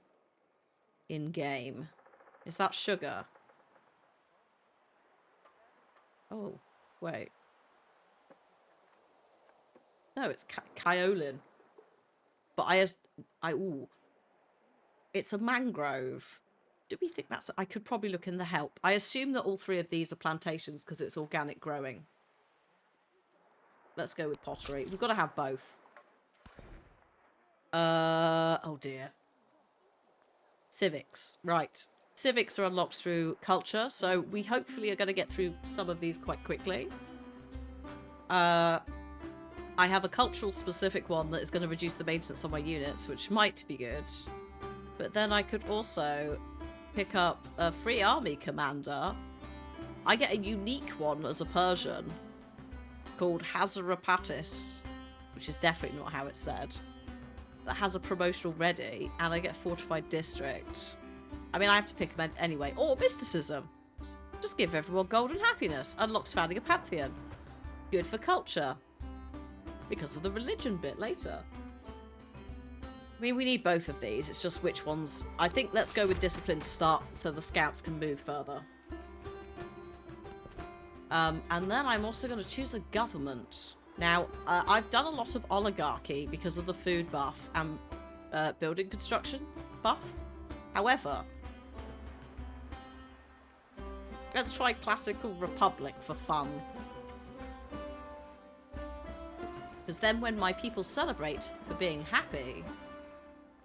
in-game. Is that sugar? Oh, wait. No, it's kaolin. But ooh. It's a mangrove. Do we think that's... I could probably look in the help. I assume that all 3 of these are plantations because it's organic growing. Let's go with pottery. We've got to have both. Oh dear. Civics. Right. Civics are unlocked through culture, so we hopefully are going to get through some of these quite quickly. I have a cultural specific one that is going to reduce the maintenance on my units, which might be good. But then I could also pick up a free army commander. I get a unique one as a Persian called Hazarapatis, which is definitely not how it's said. That has a promotion already, and I get fortified district. I mean, I have to pick them anyway. Or mysticism. Just give everyone gold and happiness. Unlocks founding a pantheon. Good for culture. Because of the religion bit later. I mean, we need both of these. It's just which ones. I think let's go with discipline to start so the scouts can move further. And then I'm also going to choose a government. Now, I've done a lot of oligarchy because of the food buff and building construction buff. However, let's try classical republic for fun. Because then when my people celebrate for being happy,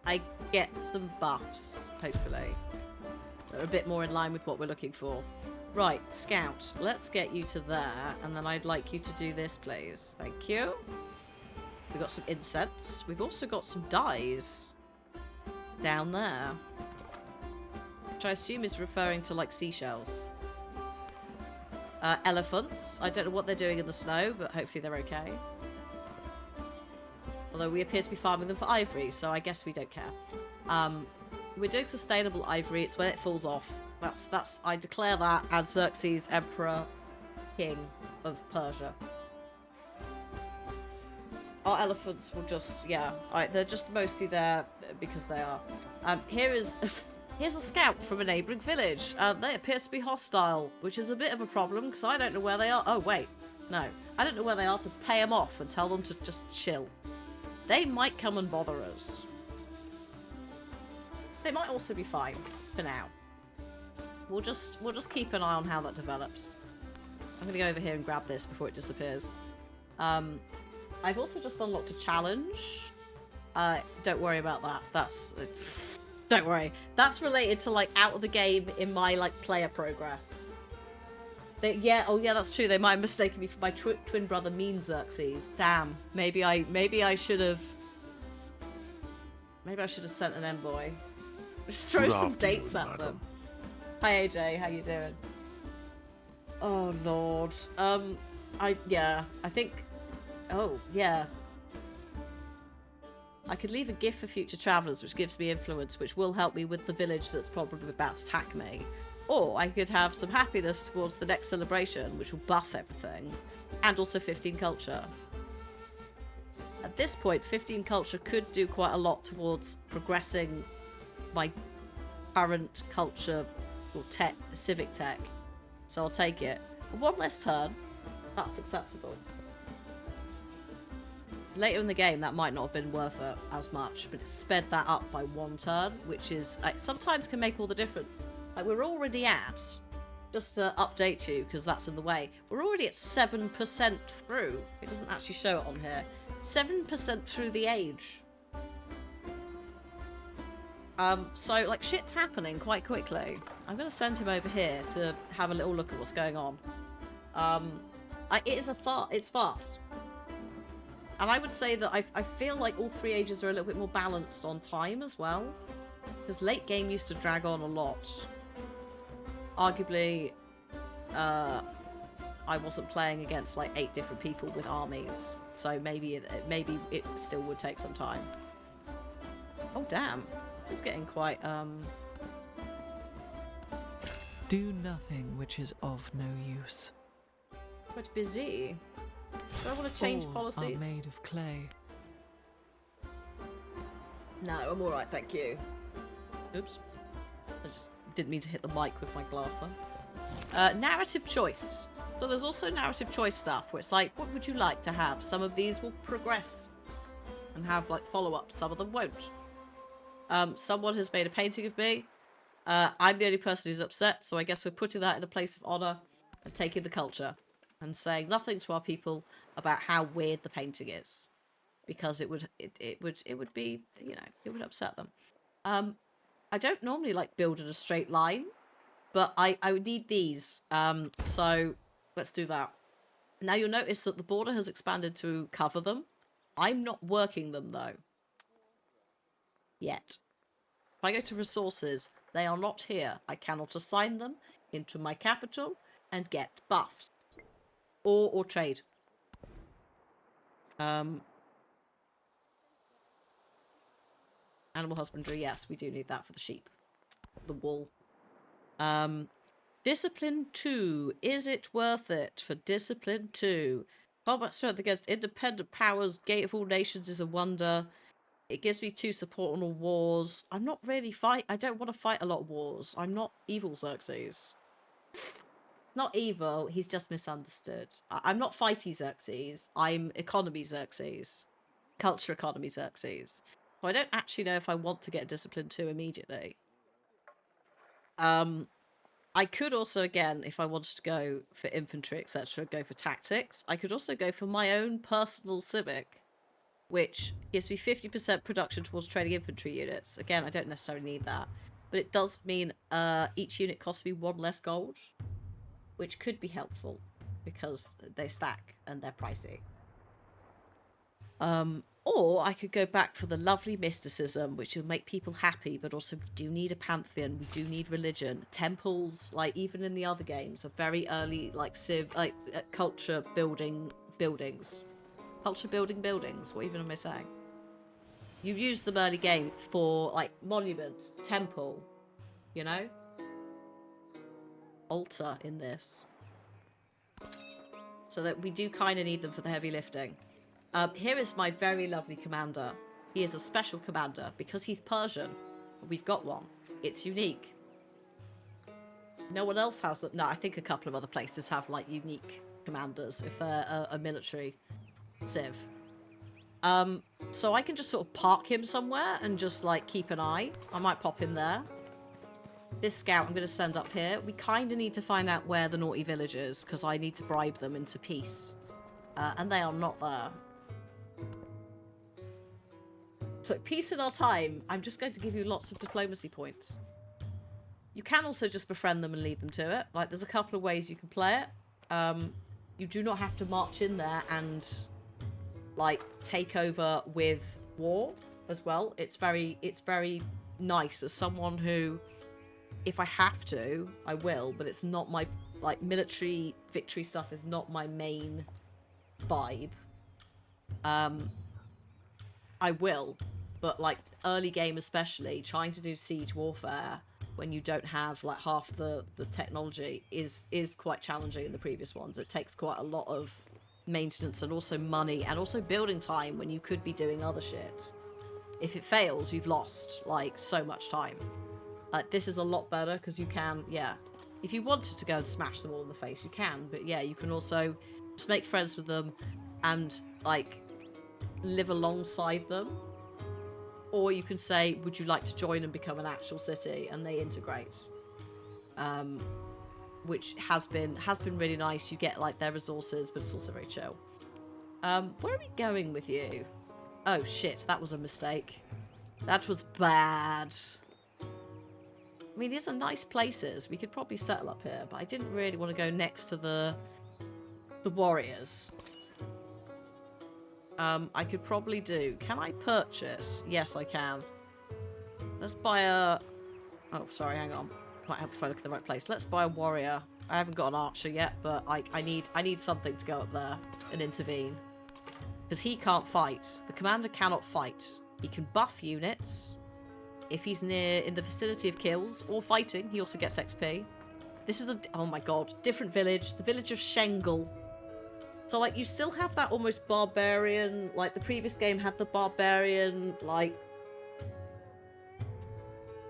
I get some buffs, hopefully. They're a bit more in line with what we're looking for. Right, Scout, let's get you to there, and then I'd like you to do this, please. Thank you. We've got some incense. We've also got some dyes down there, which I assume is referring to, like, seashells. Elephants. I don't know what they're doing in the snow, but hopefully they're okay. Although we appear to be farming them for ivory, so I guess we don't care. We're doing sustainable ivory. It's when it falls off. That's I declare that as Xerxes, Emperor, King of Persia. Our elephants will just, yeah, alright, they're just mostly there because they are. Here's a scout from a neighbouring village. They appear to be hostile, which is a bit of a problem because I don't know where they are. Oh, wait. No. I don't know where they are to pay them off and tell them to just chill. They might come and bother us. They might also be fine for now. We'll just keep an eye on how that develops. I'm going to go over here and grab this before it disappears. I've also just unlocked a challenge. Don't worry about that. Don't worry. That's related to, like, out of the game in my, like, player progress. Oh yeah, that's true. They might have mistaken me for my twin brother, Mean Xerxes. Damn. Maybe I should have sent an envoy. Just throw some dates at them. Hi AJ, how you doing? Oh lord. I think. Oh yeah. I could leave a gift for future travellers, which gives me influence, which will help me with the village that's probably about to attack me. Or I could have some happiness towards the next celebration, which will buff everything. And also 15 culture. At this point, 15 culture could do quite a lot towards progressing my current culture or tech, civic tech. So I'll take it. One less turn. That's acceptable. Later in the game, that might not have been worth it as much, but it sped that up by one turn, which is sometimes can make all the difference. Like, we're already at, just to update you, because that's in the way, we're already at 7% through. It doesn't actually show it on here. 7% through the age. So, like, shit's happening quite quickly. I'm going to send him over here to have a little look at what's going on. It's fast. And I would say that I feel like all three ages are a little bit more balanced on time as well. Because late game used to drag on a lot. Arguably, I wasn't playing against like 8 different people with armies. So maybe it still would take some time. Oh damn. It's getting quite Do nothing which is of no use. quite busy. Do I want to change All policies? are made of clay. No, I'm alright, thank you. Oops. I just didn't mean to hit the mic with my glass then. Narrative choice. So there's also narrative choice stuff where it's like, what would you like to have? Some of these will progress and have like follow-ups. Some of them won't. Someone has made a painting of me. I'm the only person who's upset, so I guess we're putting that in a place of honour and taking the culture and saying nothing to our people about how weird the painting is. Because it would be, you know, it would upset them. I don't normally like build in a straight line, but I would need these. So let's do that. Now you'll notice that the border has expanded to cover them. I'm not working them though. Yet. If I go to resources, they are not here. I cannot assign them into my capital and get buffs. Or trade. Animal husbandry, yes, we do need that for the sheep. The wool. Discipline 2. Is it worth it for Discipline 2? Combat strength against independent powers. Gate of all nations is a wonder. It gives me 2 support on all wars. I'm not really I don't want to fight a lot of wars. I'm not evil Xerxes. Not evil, he's just misunderstood. I'm not fighty Xerxes. I'm economy Xerxes. Culture economy Xerxes. So I don't actually know if I want to get Discipline 2 immediately. I could also, again, if I wanted to go for infantry, etc., go for tactics. I could also go for my own personal civic, which gives me 50% production towards training infantry units. Again, I don't necessarily need that. But it does mean each unit costs me 1 less gold, which could be helpful because they stack and they're pricey. Or I could go back for the lovely mysticism, which will make people happy, but also we do need a pantheon, we do need religion. Temples, like even in the other games, are very early, like culture building buildings. Culture building buildings, what even am I saying? You use them early game for, like, monument, temple, you know? Altar in this. So that we do kind of need them for the heavy lifting. Here is my very lovely commander. He is a special commander because he's Persian. We've got one. It's unique. No one else has them. No, I think a couple of other places have, like, unique commanders if they're a military civ. So I can just sort of park him somewhere and just, like, keep an eye. I might pop him there. This scout I'm going to send up here. We kind of need to find out where the naughty village is because I need to bribe them into peace. And they are not there. So peace in our time. I'm just going to give you lots of diplomacy points. You can also just befriend them and leave them to it. Like, there's a couple of ways you can play it. You do not have to march in there and, like, take over with war as well. It's very nice as someone who, if I have to, I will, but it's not my, like, military victory stuff is not my main vibe. I will, but, like, early game especially, trying to do siege warfare when you don't have, like, half the technology is quite challenging in the previous ones. It takes quite a lot of maintenance and also money and also building time when you could be doing other shit. If it fails, you've lost, like, so much time. This is a lot better because you can, yeah. If you wanted to go and smash them all in the face, you can. But yeah, you can also just make friends with them and, like, live alongside them. Or you can say, would you like to join and become an actual city? And they integrate. Which has been really nice. You get, like, their resources, but it's also very chill. Where are we going with you? Oh, shit. That was a mistake. That was bad. I mean, these are nice places. We could probably settle up here, but I didn't really want to go next to the warriors. I could probably do... Can I purchase? Yes, I can. Let's buy a... Oh, sorry, hang on. Might help if I look at the right place. Let's buy a warrior. I haven't got an archer yet, but I need something to go up there and intervene. Because he can't fight. The commander cannot fight. He can buff units. If he's in the vicinity of kills or fighting, he also gets XP. This is a... Oh my god. Different village. The village of Schengel. So, like, you still have that almost barbarian... Like, the previous game had the barbarian, like...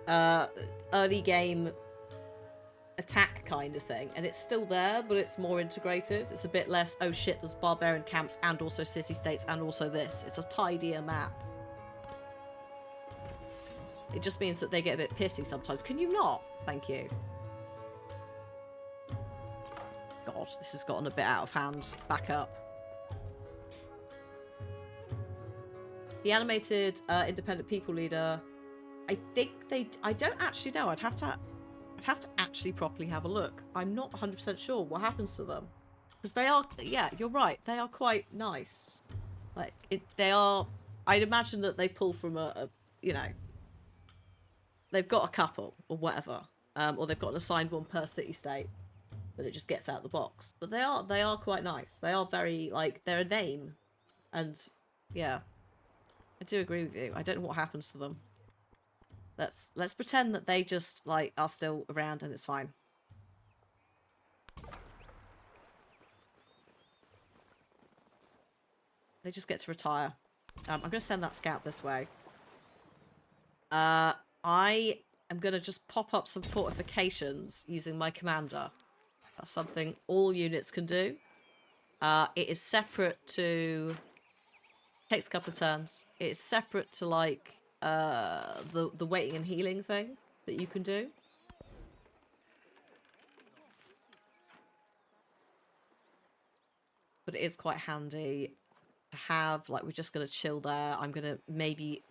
early game attack kind of thing. And it's still there, but it's more integrated. It's a bit less, oh shit, there's barbarian camps and also city-states and also this. It's a tidier map. It just means that they get a bit pissy sometimes. Can you not? Thank you. God, this has gotten a bit out of hand. Back up. The animated independent people leader. I think I don't actually know. I'd have to actually properly have a look. I'm not 100% sure what happens to them. Because they are, yeah, you're right. They are quite nice. Like, they are, I'd imagine that they pull from you know, they've got a couple or whatever. Or they've got an assigned one per city-state. But it just gets out of the box. But they are quite nice. They are very, like, they're a name. And, yeah. I do agree with you. I don't know what happens to them. Let's pretend that they just, like, are still around and it's fine. They just get to retire. I'm going to send that scout this way. I am going to just pop up some fortifications using my commander. That's something all units can do. It is separate to... Takes a couple of turns. It's separate to, like, the waiting and healing thing that you can do. But it is quite handy to have. Like, we're just going to chill there. I'm going to maybe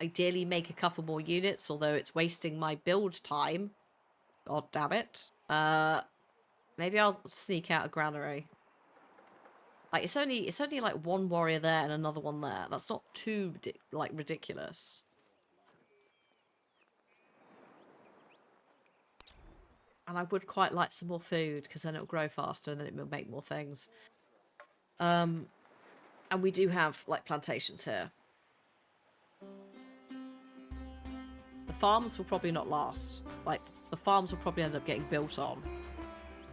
ideally make a couple more units, although it's wasting my build time. God damn it. Maybe I'll sneak out a granary. Like, it's only like one warrior there and another one there. That's not too like ridiculous. And I would quite like some more food because then it'll grow faster and then it will make more things. And we do have like plantations here. farms will probably not last. Like, the farms will probably end up getting built on.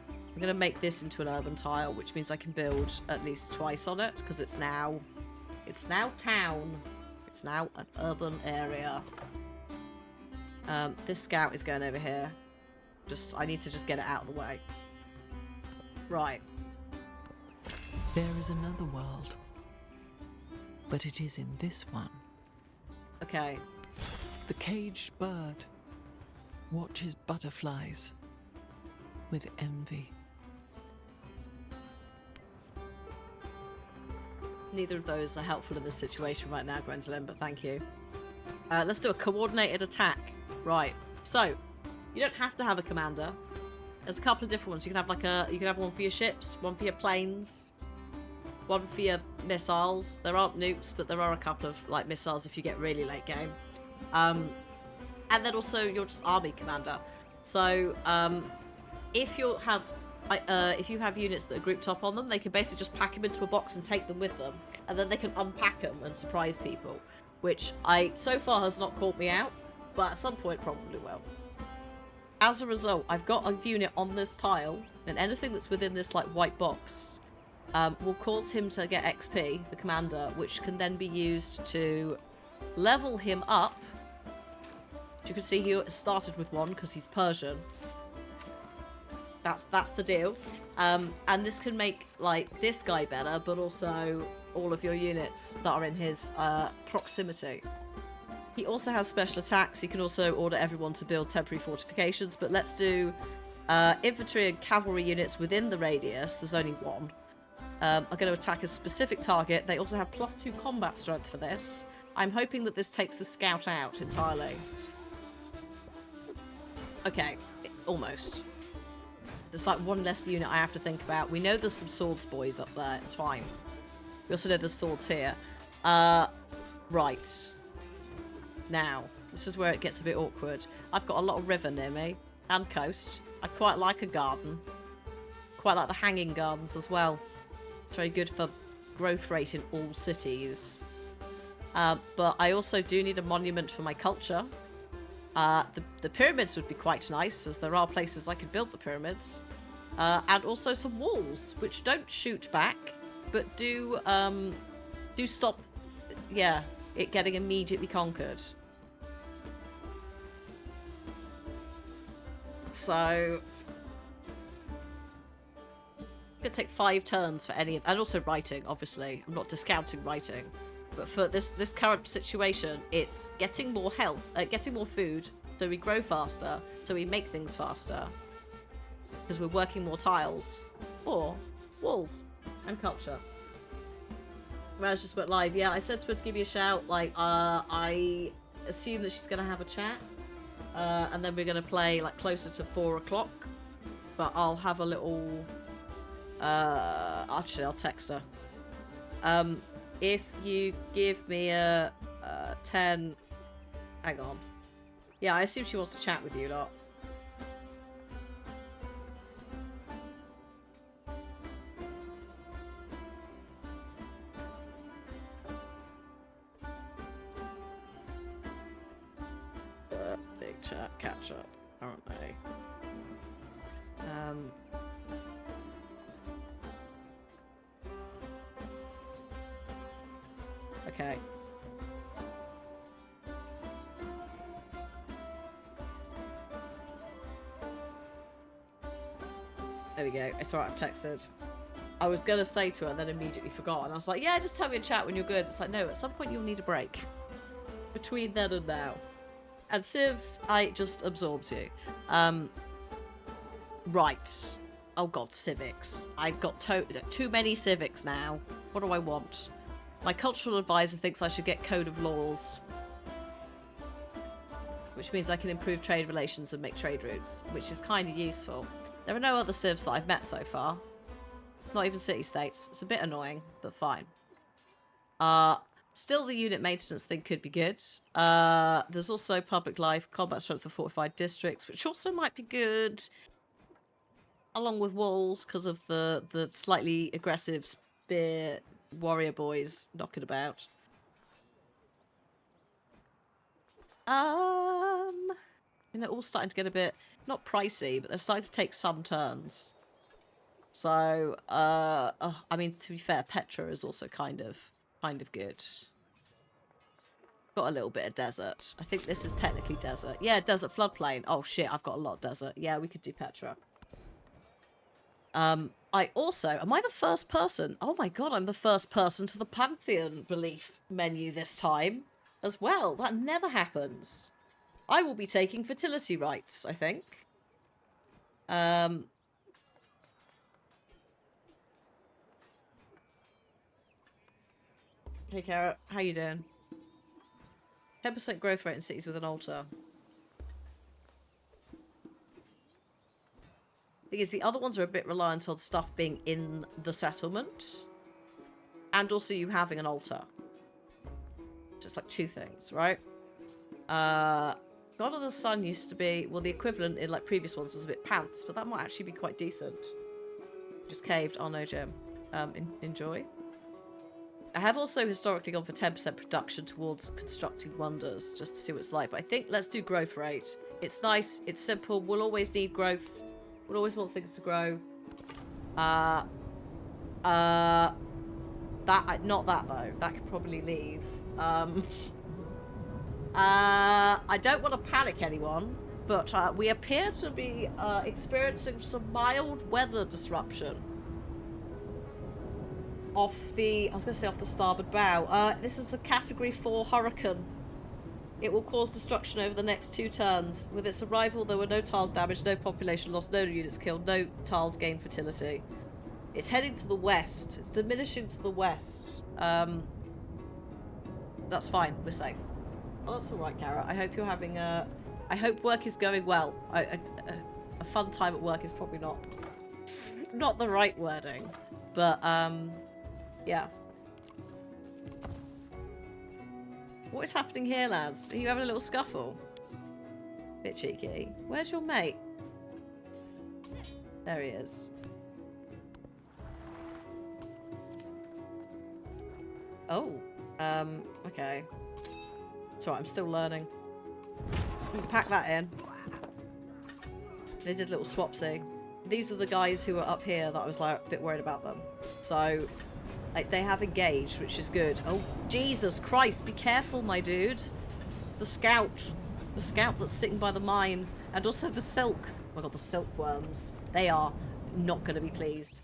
I'm going to make this into an urban tile, which means I can build at least twice on it, because it's now town. It's now an urban area. This scout is going over here. I need to just get it out of the way. Right. There is another world, but it is in this one. Okay. The caged bird watches butterflies with envy. Neither of those are helpful in this situation right now, Gwendolyn, but thank you. Let's do a coordinated attack. Right. So, you don't have to have a commander. There's a couple of different ones. You can have one for your ships, one for your planes, one for your missiles. There aren't nukes, but there are a couple of like missiles if you get really late game. And then also you're just army commander. So if you have units that are grouped up on them, they can basically just pack them into a box and take them with them, and then they can unpack them and surprise people, which so far has not caught me out, but at some point probably will. As a result, I've got a unit on this tile, and anything that's within this like white box will cause him to get XP, the commander, which can then be used to level him up. As you can see, he started with 1 because he's Persian. That's the deal. And this can make like this guy better, but also all of your units that are in his proximity. He also has special attacks. He can also order everyone to build temporary fortifications, but let's do infantry and cavalry units within the radius. There's only 1. Are going to attack a specific target. They also have +2 combat strength for this. I'm hoping that this takes the scout out entirely. Okay, almost. There's like 1 less unit I have to think about. We know there's some swords boys up there. It's fine. We also know there's swords here. Right. Now, this is where it gets a bit awkward. I've got a lot of river near me and coast. I quite like a garden. Quite like the hanging gardens as well. It's very good for growth rate in all cities. But I also do need a monument for my culture. The pyramids would be quite nice, as there are places I could build the pyramids. And also some walls, which don't shoot back, but do stop, it getting immediately conquered. So it's gonna take 5 turns for any of, and also writing, obviously. I'm not discounting writing. But for this current situation, it's getting more health, getting more food, so we grow faster, so we make things faster. Because we're working more tiles. Or walls and culture. Raz just went live. Yeah, I said to her to give you a shout. Like, I assume that she's going to have a chat. And then we're going to play, like, closer to 4 o'clock. But I'll have a little... actually, I'll text her. If you give me a 10... Hang on. Yeah, I assume she wants to chat with you lot. Big chat catch up, aren't they? Okay. There we go. It's alright, I've texted. I was going to say to her and then immediately forgot. And I was like, yeah, just tell me a chat when you're good. It's like, no, at some point you'll need a break. Between then and now. And Civ, it just absorbs you. Right. Oh god, civics. I've got too many civics now. What do I want? My cultural advisor thinks I should get code of laws. Which means I can improve trade relations and make trade routes. Which is kind of useful. There are no other civs that I've met so far. Not even city-states. It's a bit annoying, but fine. Still, the unit maintenance thing could be good. There's also public life, combat strength for fortified districts, which also might be good. Along with walls, because of the slightly aggressive spear warrior boys knocking about. And they're all starting to get a bit, not pricey, but they're starting to take some turns. So, I mean, to be fair, Petra is also kind of good. Got a little bit of desert. I think this is technically desert. Yeah, desert floodplain. Oh shit, I've got a lot of desert. Yeah, we could do Petra. I also, am I the first person? Oh my god, I'm the first person to the Pantheon belief menu this time as well. That never happens. I will be taking fertility rites, I think. Hey, Carrot, how you doing? 10% growth rate in cities with an altar. Thing is, the other ones are a bit reliant on stuff being in the settlement. And also you having an altar. Just like two things, right? God of the Sun used to be, well, the equivalent in like previous ones was a bit pants, but that might actually be quite decent. Just caved. Oh no, Jim. Enjoy. I have also historically gone for 10% production towards constructing wonders, just to see what it's like. But I think let's do growth rate. It's nice. It's simple. We'll always need growth. We'll always want things to grow. Not that though. That could probably leave. I don't want to panic anyone, but we appear to be experiencing some mild weather disruption. Off the, I was going to say off the starboard bow. This is a Category 4 hurricane. It will cause destruction over the next 2 turns. With its arrival, there were no tiles damaged, no population lost, no units killed, no tiles gained fertility. It's heading to the west. It's diminishing to the west. That's fine. We're safe. Oh, that's all right, Kara. I hope you're having a... I hope work is going well. A fun time at work is probably not the right wording. But, yeah. What is happening here, lads? Are you having a little scuffle? Bit cheeky. Where's your mate? There he is. Oh. Okay. Sorry, I'm still learning. Pack that in. They did a little swapsy. These are the guys who are up here that I was like a bit worried about them. So, like, they have engaged, which is good. Oh, Jesus Christ, be careful, my dude. The scout. The scout that's sitting by the mine. And also the silk. Oh my god, the silkworms. They are not going to be pleased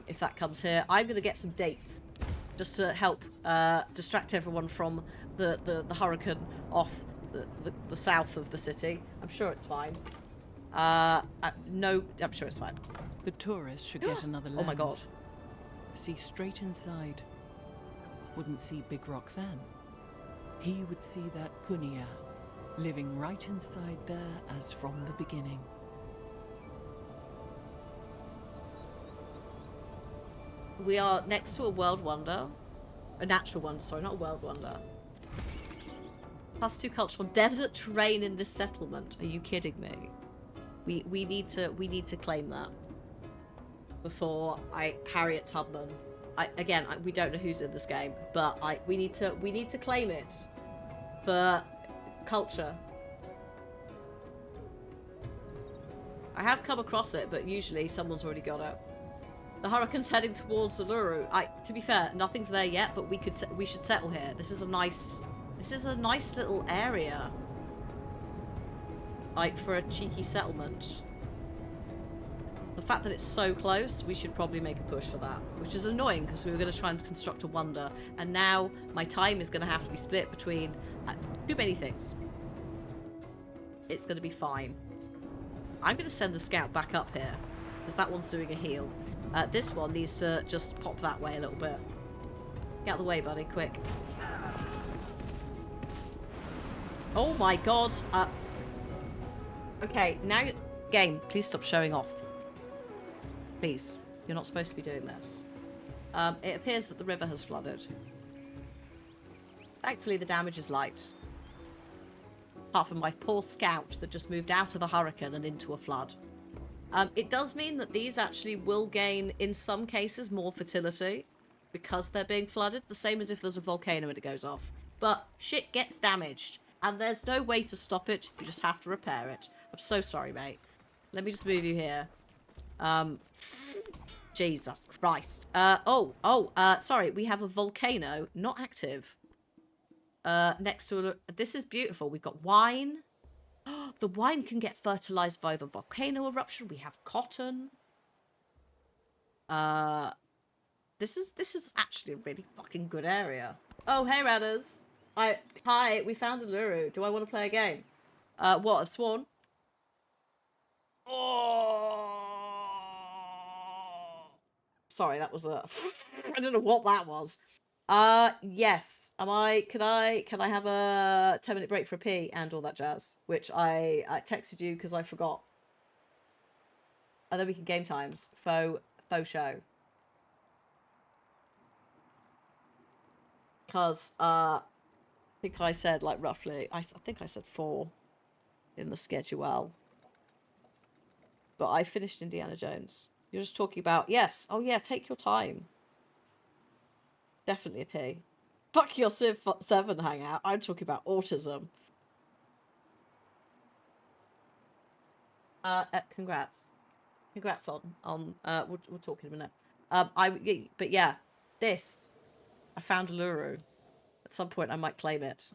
if that comes here. I'm going to get some dates just to help distract everyone from the hurricane off the south of the city. I'm sure it's fine. No, I'm sure it's fine. The tourist should get another lens. Oh my god. See straight inside. Wouldn't see Big Rock then. He would see that Kunia, living right inside there as from the beginning. We are next to a world wonder. A natural wonder, sorry, not a world wonder. +2 cultural desert terrain in this settlement. Are you kidding me? We need to claim that before Harriet Tubman. We don't know who's in this game, but we need to claim it for culture. I have come across it, but usually someone's already got it. The hurricane's heading towards Uluru. To be fair, nothing's there yet, but we should settle here. This is a nice little area. Like, for a cheeky settlement. The fact that it's so close, we should probably make a push for that. Which is annoying, because we were going to try and construct a wonder. And now, my time is going to have to be split between too many things. It's going to be fine. I'm going to send the scout back up here, because that one's doing a heal. This one needs to just pop that way a little bit. Get out of the way, buddy, quick. Oh my god. Okay, now, game, please stop showing off. Please. You're not supposed to be doing this. It appears that the river has flooded. Thankfully, the damage is light. Apart from my poor scout that just moved out of a hurricane and into a flood. It does mean that these actually will gain, in some cases, more fertility because they're being flooded, the same as if there's a volcano and it goes off. But shit gets damaged. And there's no way to stop it. You just have to repair it. I'm so sorry, mate. Let me just move you here. Jesus Christ. Sorry. We have a volcano, not active. Next to a... This is beautiful. We've got wine. The wine can get fertilized by the volcano eruption. We have cotton. This is actually a really fucking good area. Oh, hey, Radders. Hi, we found a Luru. Do I want to play a game? What, of Sworn? Oh! Sorry, that was a... I don't know what that was. Yes. Can I have a 10-minute break for a pee and all that jazz? Which I texted you because I forgot. And then we can game times. Faux show. Because, I think I said, like, roughly, I think I said 4 in the schedule. But I finished Indiana Jones. You're just talking about, yes. Oh, yeah, take your time. Definitely a pee. Fuck your Civ 7 hangout. I'm talking about autism. Congrats. Congrats on we'll talk in a minute. But yeah, this. I found a Luru. At some point I might claim it.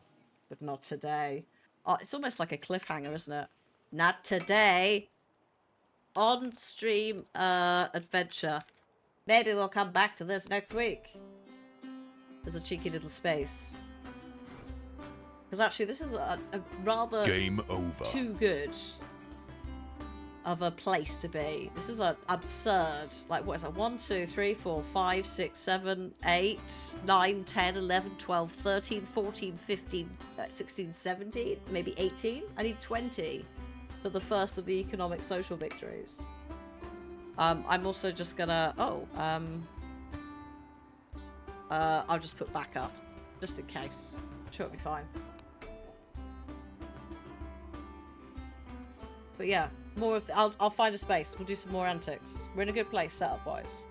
But not today. Oh, it's almost like a cliffhanger, isn't it? Not today. On stream adventure. Maybe we'll come back to this next week. There's a cheeky little space. Because actually this is a rather game over. Too good of a place to be. This is a absurd, like, what is that? 1, 2, 3, 4, 5, 6, 7, 8, 9, 10, 11, 12, 13, 14, 15, 16, 17, maybe 18. I need 20 for the first of the economic social victories. I'm also just gonna, I'll just put back up, just in case. I'm sure it'll be fine. But yeah, more of I'll find a space. We'll do some more antics. We're in a good place setup wise.